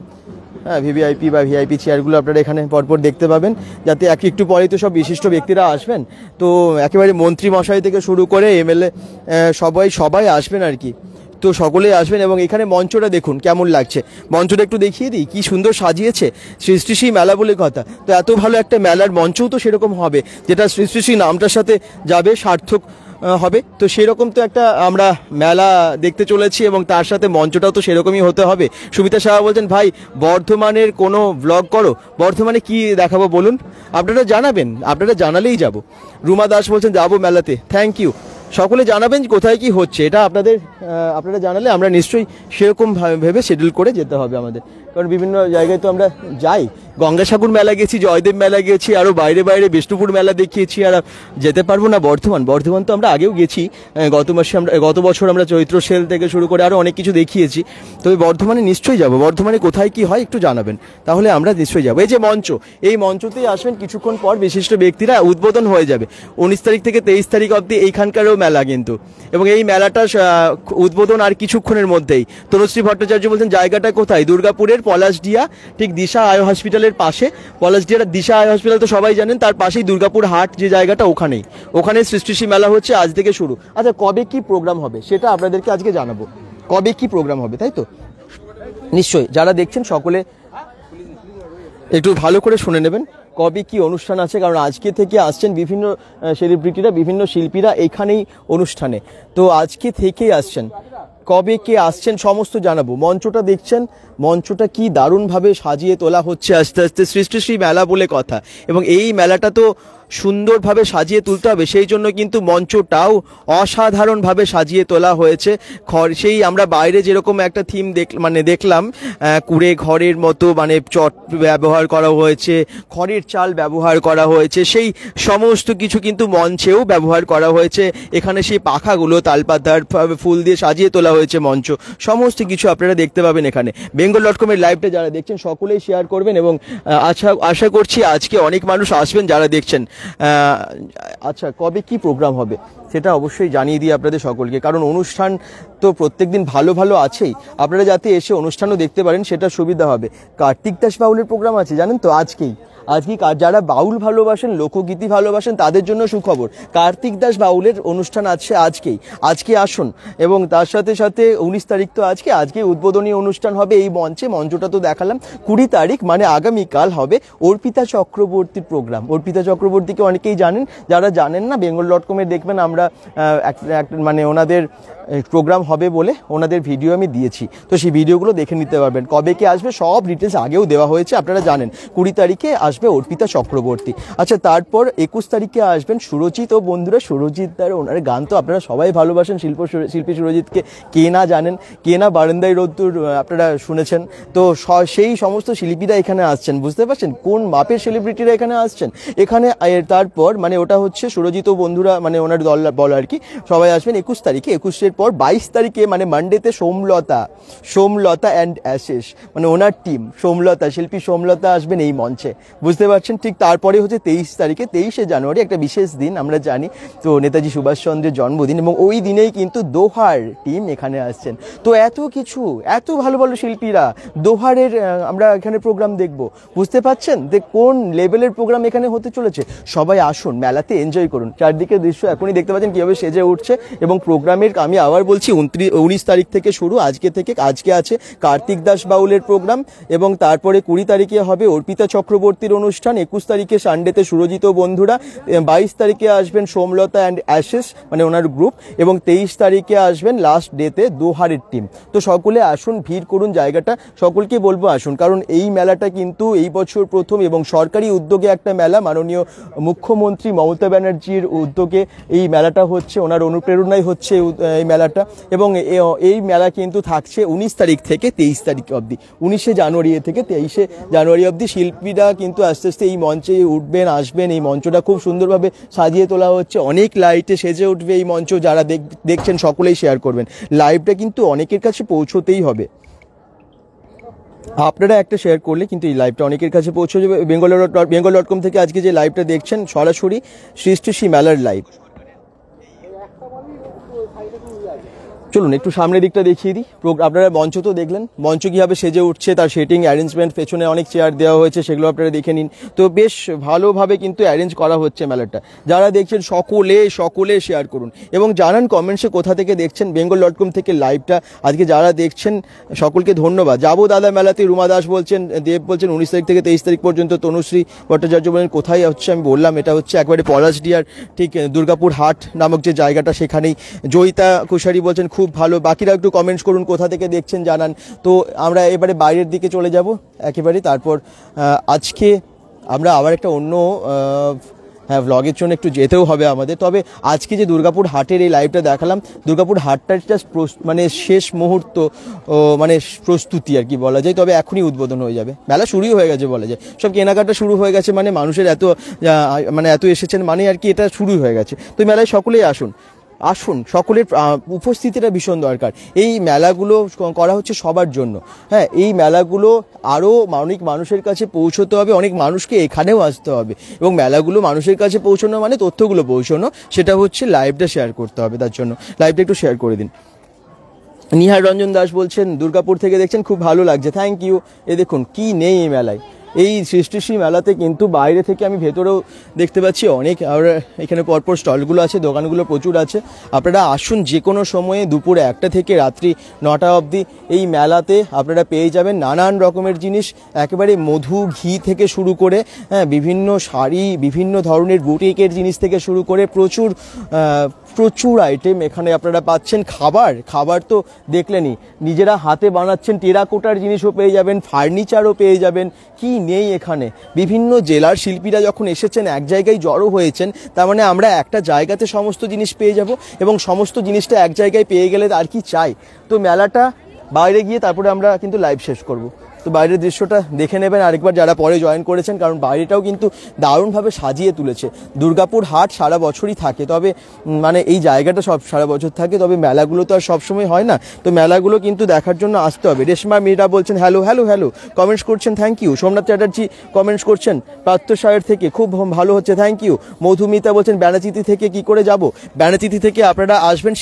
হ্যাঁ ভিভিআইপি বা ভিআইপি চেয়ারগুলো আপনারা এখানে পরপর দেখতে পাবেন, যাতে একটু পরেই তো সব বিশিষ্ট ব্যক্তিরা আসবেন, তো একেবারে মন্ত্রী মশাই থেকে শুরু করে এমএলএ সবাই আসবেন আর কি। তো সকলেই আসবেন। এবং এখানে মঞ্চটা দেখুন কেমন লাগছে, মঞ্চটা একটু দেখিয়ে দিই, কি সুন্দর সাজিয়েছে। সৃষ্টি মেলা বলে কথা, তো এত ভালো একটা মেলার মঞ্চও তো সেরকম হবে, যেটা সৃষ্টি নামটার সাথে যাবে, সার্থক হবে। তো সেরকম তো একটা আমরা মেলা দেখতে চলেছি, এবং তার সাথে মঞ্চটাও তো সেরকমই হতে হবে। সুমিতা সাহা বলছেন ভাই বর্ধমানের কোনো ব্লগ করো, বর্ধমানে কি দেখাবো বলুন, আপনারা জানাবেন, আপনারা জানালেই যাব। রুমা দাস বলছেন যাবো মেলাতে, থ্যাংক ইউ। সকলে জানাবেন কোথায় কি হচ্ছে, এটা আপনারা জানালে আমরা নিশ্চয়ই সেরকম ভেবে শিডিউল করে যেতে হবে আমাদের, কারণ বিভিন্ন জায়গায় তো আমরা যাই, গঙ্গাসাগর মেলা গেছি, জয়দেব মেলা গেছি, আরও বাইরে বিষ্ণুপুর মেলা দেখিয়েছি, আর যেতে পারবো না বর্ধমান তো আমরা আগেও গেছি, গত বছর আমরা চৈত্র সেল থেকে শুরু করে আরও অনেক কিছু দেখিয়েছি। তবে বর্ধমানে নিশ্চয়ই যাব, বর্ধমানে কোথায় কি হয় একটু জানাবেন, তাহলে আমরা নিশ্চয়ই যাবো। এই যে মঞ্চ, এই মঞ্চতেই আসবেন, কিছুক্ষণ পর বিশিষ্ট ব্যক্তিরা উদ্বোধন হয়ে যাবে। 19 তারিখ থেকে 23 তারিখ অবধি এইখানকারও মেলা কিন্তু, এবং এই মেলাটা উদ্বোধন আর কিছুক্ষণের মধ্যেই। তনুশ্রী ভট্টাচার্য বলছেন জায়গাটা কোথায়? দুর্গাপুরের পলাশডিয়া, ঠিক দিশা আই হসপিটালের পাশে। পলাশডিয়ার দিশা আই হসপিটাল তো সবাই জানেন, তার পাশেই দুর্গাপুর হাট যে জায়গাটা, ওখানে সৃষ্টি মেলা হচ্ছে আজ থেকে শুরু। আচ্ছা, কবে কি প্রোগ্রাম হবে সেটা আপনাদেরকে আজকে জানাবো, কবে কি প্রোগ্রাম হবে, তাই তো? নিশ্চয়ই যারা দেখছেন সকলে একটু ভালো করে শুনে নেবেন কবে কি অনুষ্ঠান আছে, কারণ আজকে থেকে আসছেন বিভিন্ন সেলিব্রিটিরা, বিভিন্ন শিল্পীরা এইখানেই অনুষ্ঠানে, তো আজকে থেকেই আসছেন। কবে কে আসছেন সমস্ত জানাবো। মঞ্চটা দেখছেন, মঞ্চটা কি দারুণভাবে সাজিয়ে তোলা হচ্ছে আস্তে আস্তে, সৃষ্টি মেলা বলে কথা, এবং এই মেলাটা তো সুন্দরভাবে সাজিয়ে তুলতে হবে, সেই জন্য কিন্তু মঞ্চটাও অসাধারণভাবে সাজিয়ে তোলা হয়েছে। সেই আমরা বাইরে যেরকম একটা থিম দেখলাম, কুড়ে ঘরের মতো, মানে চট ব্যবহার করা হয়েছে, খড়ের চাল ব্যবহার করা হয়েছে, সেই সমস্ত কিছু কিন্তু মঞ্চেও ব্যবহার করা হয়েছে। এখানে সেই পাখাগুলো তালপাতার ফুল দিয়ে সাজিয়ে তোলা হয়েছে মঞ্চ, সমস্ত কিছু আপনারা দেখতে পাবেন এখানে। bengal.com-এর লাইভটা যারা দেখছেন সকলেই শেয়ার করবেন, এবং আশা করছি আজকে অনেক মানুষ আসবেন যারা দেখছেন। আচ্ছা, কবে কি প্রোগ্রাম হবে সেটা অবশ্যই জানিয়ে দিই আপনাদের সকলকে, কারণ অনুষ্ঠান তো প্রত্যেকদিন ভালো আছেই, আপনারা যাতে এসে অনুষ্ঠানও দেখতে পারেন সেটা সুবিধা হবে। কার্তিক দাস বাউলের প্রোগ্রাম আছে জানেন তো, আজকেই যারা বাউল ভালোবাসেন, লোকগীতি ভালোবাসেন, তাদের জন্য সুখবর, কার্তিক দাস বাউলের অনুষ্ঠান আছে আজকে আসুন। এবং তার সাথে 19 তারিখ তো আজকে উদ্বোধনী অনুষ্ঠান হবে এই মঞ্চটা তো দেখালাম। 20 তারিখ মানে আগামীকাল হবে অর্পিতা চক্রবর্তীর প্রোগ্রাম। অর্পিতা চক্রবর্তীকে অনেকেই জানেন, যারা জানেন না bengal.com-এ দেখবেন, আমরা মানে ওনাদের প্রোগ্রাম হবে বলে ওনাদের ভিডিও আমি দিয়েছি, তো সেই ভিডিওগুলো দেখে নিতে পারবেন। কবে কে আসবে সব ডিটেলস আগেও দেওয়া হয়েছে, আপনারা জানেন। 20 তারিখে আসবে অর্পিতা চক্রবর্তী। আচ্ছা, তারপর 21 তারিখে আসবেন সুরজিৎ। ও বন্ধুরা, সুরজিৎ তার ওনার গান তো আপনারা সবাই ভালোবাসেন, শিল্পী সুরজিৎকে কে না জানেন, কে না বারান্দায় রোদ্দুর আপনারা শুনেছেন। তো সেই সমস্ত শিল্পীরা এখানে আসছেন, বুঝতে পারছেন কোন মাপের সেলিব্রিটিরা এখানে আসছেন এখানে। তারপর মানে ওটা হচ্ছে সুরজিৎ ও বন্ধুরা, মানে ওনার দল বল আর কি, সবাই আসবেন 21 তারিখে। 21-এর পর 22 তারিখে মানে মানডেতে সোমলতা অ্যান্ড অ্যাশেস, মানে ওনার টিম শিল্পী সোমলতা আসবেন এই মঞ্চে, বুঝতে পারছেন। ঠিক তারপরে হচ্ছে 23 তারিখে, 23শে জানুয়ারি, একটা বিশেষ দিন আমরা জানি, তো নেতাজি সুভাষচন্দ্রের জন্মদিন, এবং ওই দিনেই কিন্তু দোহার টিম এখানে আসছেন। তো এত কিছু, এত ভালো ভালো শিল্পীরা, দোহারের আমরা এখানে প্রোগ্রাম দেখব, বুঝতে পারছেন যে কোন লেভেলের প্রোগ্রাম এখানে হতে চলেছে। সবাই আসুন, মেলাতে এনজয় করুন। চারদিকে দৃশ্য এখনই দেখতে পাচ্ছেন কীভাবে সেজে উঠছে, এবং প্রোগ্রামের আমি আবার বলছি 19 তারিখ থেকে শুরু, আজকে আছে কার্তিক দাস বাউলের প্রোগ্রাম, এবং তারপরে 20 তারিখে হবে অর্পিতা চক্রবর্তীর অনুষ্ঠান, 21 তারিখে সানডেতে সুরজিৎ ও বন্ধুরা, 22 তারিখে আসবেন সোমলতা অ্যান্ড অ্যাশেস মানে ওনার গ্রুপ, এবং 23 তারিখে আসবেন লাস্ট ডেতে দোহারের টিম। তো সকলে আসুন, ভিড় করুন, জায়গাটা সকলকে বলবো আসুন, কারণ এই মেলাটা কিন্তু এই বছর প্রথম এবং সরকারি উদ্যোগে একটা মেলা। মাননীয় মুখ্যমন্ত্রী মমতা ব্যানার্জির উদ্যোগে এই মেলাটা হচ্ছে, ওনার অনুপ্রেরণায় হচ্ছে এই মেলাটা, এবং এই মেলা কিন্তু থাকছে 19 তারিখ থেকে 23 তারিখ অবধি, 19শে জানুয়ারি থেকে 23শে জানুয়ারি অবধি। শিল্পীরা কিন্তু আস্তে আস্তে এই মঞ্চে উঠবেন, আসবেন। এই মঞ্চটা খুব সুন্দরভাবে সাজিয়ে তোলা হচ্ছে, অনেক লাইটে সেজে উঠবে এই মঞ্চ। যারা দেখছেন সকলেই শেয়ার করবেন, লাইভটা কিন্তু অনেকের কাছে পৌঁছতেই হবে। আপনারা একটা শেয়ার করলে কিন্তু এই লাইভটা অনেকের কাছে পৌঁছে যাবে। bengal.com থেকে আজকে যে লাইভটা দেখছেন সরাসরি সৃষ্টি মেলার লাইভ। চলুন একটু সামনের দিকটা দেখিয়ে দিই। আপনারা মঞ্চ তো দেখলেন, মঞ্চ কীভাবে সেজে উঠছে, তার সেটিং অ্যারেঞ্জমেন্ট, পেছনে অনেক চেয়ার দেওয়া হয়েছে, সেগুলো আপনারা দেখে নিন। তো বেশ ভালোভাবে কিন্তু অ্যারেঞ্জ করা হচ্ছে মেলাটা। যারা দেখছেন সকলে শেয়ার করুন, এবং জানান কমেন্টসে কোথা থেকে দেখছেন। bengal.com থেকে লাইভটা আজকে যারা দেখছেন সকলকে ধন্যবাদ। যাবো দাদা মেলাতে, রুমা দাস বলছেন, দেব বলছেন 19 তারিখ থেকে 23 তারিখ পর্যন্ত। তনুশ্রী ভট্টাচার্য বলেন কোথায় হচ্ছে, আমি বললাম এটা হচ্ছে একবারে পলাশডিয়ার ঠিক দুর্গাপুর হাট নামক যে জায়গাটা, সেখানেই। জয়িতা কুশারি বলছেন খুব ভালো। বাকিরা একটু কমেন্টস করুন, কোথা থেকে দেখছেন জানান। তো আমরা এবারে বাইরের দিকে চলে যাব একেবারে। তারপর আজকে আমরা আবার একটা অন্য ভ্লগের জন্য একটু যেতেও হবে আমাদের। তবে আজকে যে দুর্গাপুর হাটের এই লাইভটা দেখালাম, দুর্গাপুর হাটটার জাস্ট মানে শেষ মুহূর্ত, মানে প্রস্তুতি আর কি বলা যায়। তবে এখনই উদ্বোধন হয়ে যাবে, মেলা শুরুই হয়ে গেছে বলা যায়। সব কেনাকাটা শুরু হয়ে গেছে, মানে মানুষের এত এসেছেন মানে আর কি, এটা শুরুই হয়ে গেছে। তো মেলায় সকলেই আসুন, সকলের উপস্থিতিটা ভীষণ দরকার। এই মেলাগুলো করা হচ্ছে সবার জন্য। হ্যাঁ, এই মেলাগুলো আরও অনেক মানুষের কাছে পৌঁছতে হবে, অনেক মানুষকে এখানেও আসতে হবে, এবং মেলাগুলো মানুষের কাছে পৌঁছানো মানে তথ্যগুলো পৌঁছানো, সেটা হচ্ছে লাইভটা শেয়ার করতে হবে। তার জন্য লাইভটা একটু শেয়ার করে দিন। নিহার রঞ্জন দাস বলছেন দুর্গাপুর থেকে দেখছেন, খুব ভালো লাগছে, থ্যাংক ইউ। এ দেখুন কি নেই এই মেলায়, এই সৃষ্টি মেলাতে কিন্তু বাইরে থেকে আমি ভেতরেও দেখতে পাচ্ছি অনেক, আর এখানে পরপর স্টলগুলো আছে, দোকানগুলো প্রচুর আছে। আপনারা আসুন, যে কোনো সময়ে দুপুর 1টা থেকে রাত্রি 9টা অবধি এই মেলাতে আপনারা পেয়ে যাবেন নানান রকমের জিনিস, একেবারে মধু ঘি থেকে শুরু করে, হ্যাঁ, বিভিন্ন শাড়ি, বিভিন্ন ধরনের বুটিকের জিনিস থেকে শুরু করে প্রচুর আইটেম এখানে আপনারা পাচ্ছেন। খাবার তো দেখলেনই, নিজেরা হাতে বানাচ্ছেন, টেরাকোটার জিনিসও পেয়ে যাবেন, ফার্নিচারও পেয়ে যাবেন। কি নেই এখানে? বিভিন্ন জেলার শিল্পীরা যখন এসেছেন, এক জায়গায় জড়ো হয়েছেন, তার মানে আমরা একটা জায়গাতে সমস্ত জিনিস পেয়ে যাব, এবং সমস্ত জিনিসটা এক জায়গায় পেয়ে গেলে আর কি চাই। তো মেলাটা বাইরে গিয়ে তারপরে আমরা কিন্তু লাইভ শেষ করব। তো বাইরের দৃশ্যটা দেখে নেবেন আরেকবার যারা পরে জয়েন করেছেন, কারণ বাইরেটাও কিন্তু দারুণভাবে সাজিয়ে তুলেছে। দুর্গাপুর হাট সারা বছরই থাকে, তবে মানে এই জায়গাটা সব সারা বছর থাকে, তবে মেলাগুলো তো আর সবসময় হয় না। তো মেলাগুলো কিন্তু দেখার জন্য আসতে হবে। রেশমা মীরা বলছেন হ্যালো, কমেন্টস করছেন, thank you. Somnath Chatterjee comments করছেন প্রাত্যসায়ের থেকে, খুব ভালো হচ্ছে, থ্যাংক ইউ। মধুমিতা বলছেন ব্যানাচিতি থেকে কি করে যাব? ব্যানাচিতি থেকে আপনারা আসবেন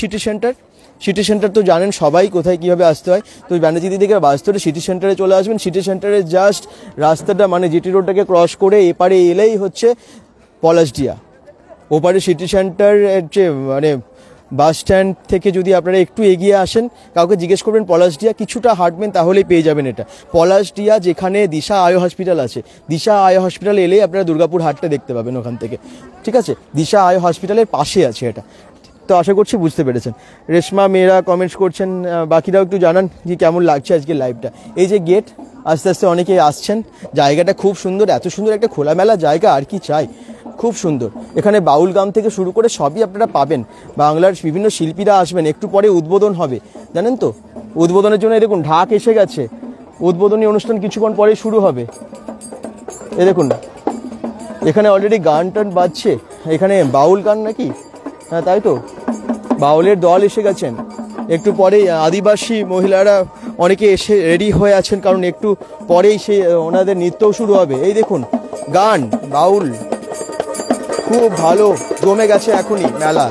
সিটি সেন্টার তো জানেন সবাই কোথায় কীভাবে আসতে হয়। তো ব্যানাচিতি থেকে বাস ধরে সিটি সেন্টারে চলে আসবেন। সিটি সেন্টারে জাস্ট রাস্তাটা মানে জিটি রোডটাকে ক্রস করে এপারে এলেই হচ্ছে পলাশডিয়া। ওপারে সিটি সেন্টারের যে মানে বাস স্ট্যান্ড থেকে যদি আপনারা একটু এগিয়ে আসেন, কাউকে জিজ্ঞেস করবেন পলাশডিয়া, কিছুটা হাঁটবেন তাহলেই পেয়ে যাবেন এটা পলাশডিয়া, যেখানে দিশা আয় হসপিটাল আছে। দিশা আয় হসপিটাল এলেই আপনারা দুর্গাপুর হাটটা দেখতে পাবেন ওখান থেকে, ঠিক আছে? দিশা আয় হসপিটালের পাশে আছে এটা। তো আশা করছি বুঝতে পেরেছেন। রেশমা মেয়েরা কমেন্টস করছেন, বাকিরাও একটু জানান যে কেমন লাগছে আজকে লাইভটা। এই যে গেট, আস্তে আস্তে অনেকেই আসছেন, জায়গাটা খুব সুন্দর, এত সুন্দর একটা খোলামেলা জায়গা আর কি চাই, খুব সুন্দর। এখানে বাউল গান থেকে শুরু করে সবই আপনারা পাবেন, বাংলার বিভিন্ন শিল্পীরা আসবেন, একটু পরে উদ্বোধন হবে জানেন তো। উদ্বোধনের জন্য দেখুন ঢাক এসে গেছে, উদ্বোধনী অনুষ্ঠান কিছুক্ষণ পরে শুরু হবে। এই দেখুন এখানে অলরেডি গান টান বাজছে, এখানে বাউল গান নাকি, হ্যাঁ তাই তো, বাউলের দল এসে গেছেন। একটু পরেই আদিবাসী মহিলারা অনেকে এসে রেডি হয়ে আছেন, কারণ একটু পরেই সে ওনাদের নৃত্যও শুরু হবে। এই দেখুন গান বাউল খুব ভালো জমে গেছে এখনই মেলা।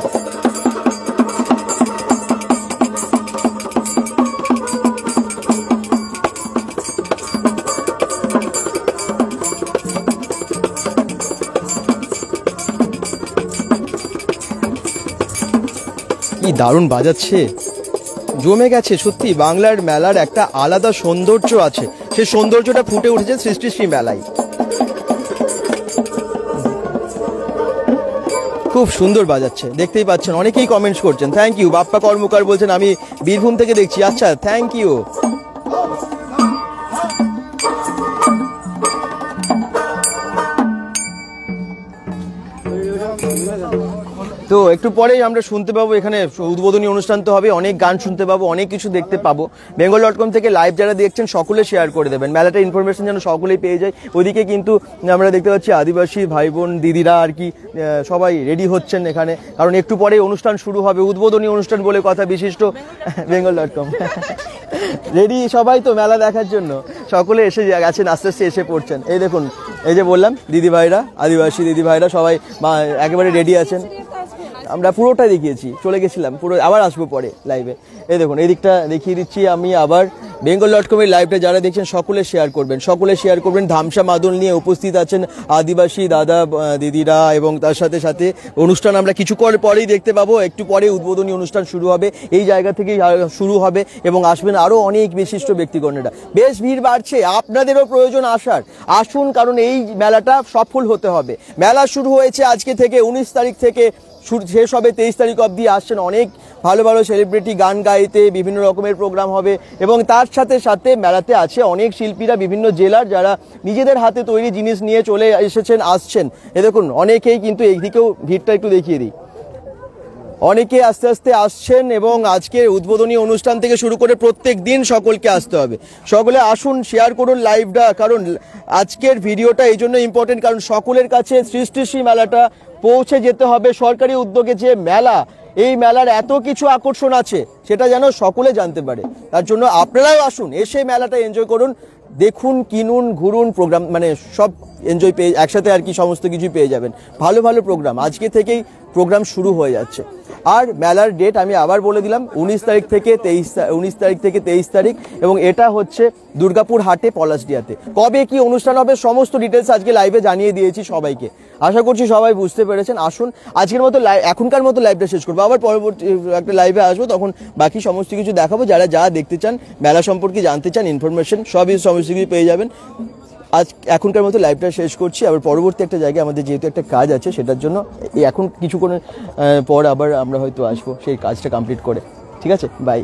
কি দারুণ বাজাচ্ছে, জমে গেছে সত্যি। বাংলার মেলার একটা আলাদা সৌন্দর্য আছে, সেই সৌন্দর্যটা ফুটে উঠেছে সৃষ্টিশ্রী মেলায়। খুব সুন্দর বাজাচ্ছে, দেখতেই পাচ্ছেন, অনেকেই কমেন্টস করছেন। Thank you. বাপ্পা কর্মকার বলছেন আমি বীরভূম থেকে দেখছি, আচ্ছা থ্যাংক ইউ। তো একটু পরেই আমরা শুনতে পাবো, এখানে উদ্বোধনী অনুষ্ঠান তো হবে, অনেক গান শুনতে পাবো, অনেক কিছু দেখতে পাবো। bengal.com থেকে লাইভ যারা দেখছেন সকলে শেয়ার করে দেবেন, মেলাটা ইনফরমেশন যেন সকলেই পেয়ে যায়। ওদিকে কিন্তু আমরা দেখতে পাচ্ছি আদিবাসী ভাই বোন দিদিরা আর কি সবাই রেডি হচ্ছেন এখানে, কারণ একটু পরেই অনুষ্ঠান শুরু হবে, উদ্বোধনী অনুষ্ঠান বলে কথা। বিশিষ্ট bengal.com রেডি সবাই তো মেলা দেখার জন্য, সকলে এসে গেছেন, আস্তে আস্তে এসে পড়ছেন। এই দেখুন, এই যে বললাম দিদি ভাইরা, আদিবাসী দিদি ভাইরা সবাই একেবারে রেডি আছেন। আমরা পুরোটাই দেখিয়েছি, চলে গেছিলাম পুরো, আবার আসবো পরে লাইভে। এই দেখুন এই দিকটা দেখিয়ে দিচ্ছি আমি আবার। bengal.com এর লাইভটা যারা দেখছেন সকলে শেয়ার করবেন, সকলে শেয়ার করবেন। ধামসা মাদল নিয়ে উপস্থিত আছেন আদিবাসী দাদা দিদিরা, এবং তার সাথে সাথে অনুষ্ঠান আমরা কিছুক্ষণ পরেই দেখতে পাবো। একটু পরে উদ্বোধনী অনুষ্ঠান শুরু হবে, এই জায়গা থেকেই শুরু হবে, এবং আসবেন আরও অনেক বিশিষ্ট ব্যক্তিগণেরা। বেশ ভিড় বাড়ছে, আপনাদেরও প্রয়োজন আসার, আসুন, কারণ এই মেলাটা সফল হতে হবে। মেলা শুরু হয়েছে আজকে থেকে, 19 তারিখ থেকে শেষ হবে 23 তারিখ অবধি। আসছেন অনেক ভালো ভালো সেলিব্রিটি, গান গাইতে, বিভিন্ন রকমের প্রোগ্রাম হবে, এবং তার সাথে সাথে মেলাতে আছে অনেক শিল্পীরা বিভিন্ন জেলার, যারা নিজেদের হাতে তৈরি জিনিস নিয়ে চলে এসেছেন, আসছেন। এ দেখুন অনেকেই কিন্তু এইদিকেও ভিড়টা একটু দেখিয়ে দিই, অনেকে আস্তে আস্তে আসছেন, এবং আজকের উদ্বোধনী অনুষ্ঠান থেকে শুরু করে প্রত্যেক দিন সকলকে আসতে হবে। সকলে আসুন, শেয়ার করুন লাইভটা, কারণ আজকের ভিডিওটা এই জন্য ইম্পর্টেন্ট, কারণ সকলের কাছে সৃষ্টিশ্রী মেলাটা পৌঁছে যেতে হবে। সরকারি উদ্যোগে যে মেলা, এই মেলার এত কিছু আকর্ষণ আছে, সেটা যেন সকলে জানতে পারে। তার জন্য আপনারাও আসুন, এসে মেলাটা এনজয় করুন, দেখুন, কিনুন, ঘুরুন, প্রোগ্রাম মানে সব এনজয় পেয়ে একসাথে আর কি সমস্ত কিছু পেয়ে যাবেন। ভালো ভালো প্রোগ্রাম, আজকে থেকেই প্রোগ্রাম শুরু হয়ে যাচ্ছে। আর মেলার ডেট আমি আবার বলে দিলাম, 19 তারিখ থেকে 23 তারিখ, এবং এটা হচ্ছে দুর্গাপুর হাটে পলাশডিয়াতে। কবে কি অনুষ্ঠান হবে সমস্ত ডিটেলস আজকে লাইভে জানিয়ে দিয়েছি সবাইকে। আশা করছি সবাই বুঝতে পেরেছেন। আসুন, আজকের মতো এখনকার মতো লাইভটা শেষ করবো, আবার পরবর্তী একটা লাইভে আসবো, তখন বাকি সমস্ত কিছু দেখাবো। যারা যা দেখতে চান, মেলা সম্পর্কে জানতে চান, ইনফরমেশন সমস্ত কিছু পেয়ে যাবেন। এখনকার মতো লাইভটা শেষ করছি, আবার পরবর্তী একটা জায়গায় আমাদের যেহেতু একটা কাজ আছে, সেটার জন্য এখন কিছুক্ষণ পর আবার আমরা হয়তো আসবো সেই কাজটা কমপ্লিট করে। ঠিক আছে, বাই।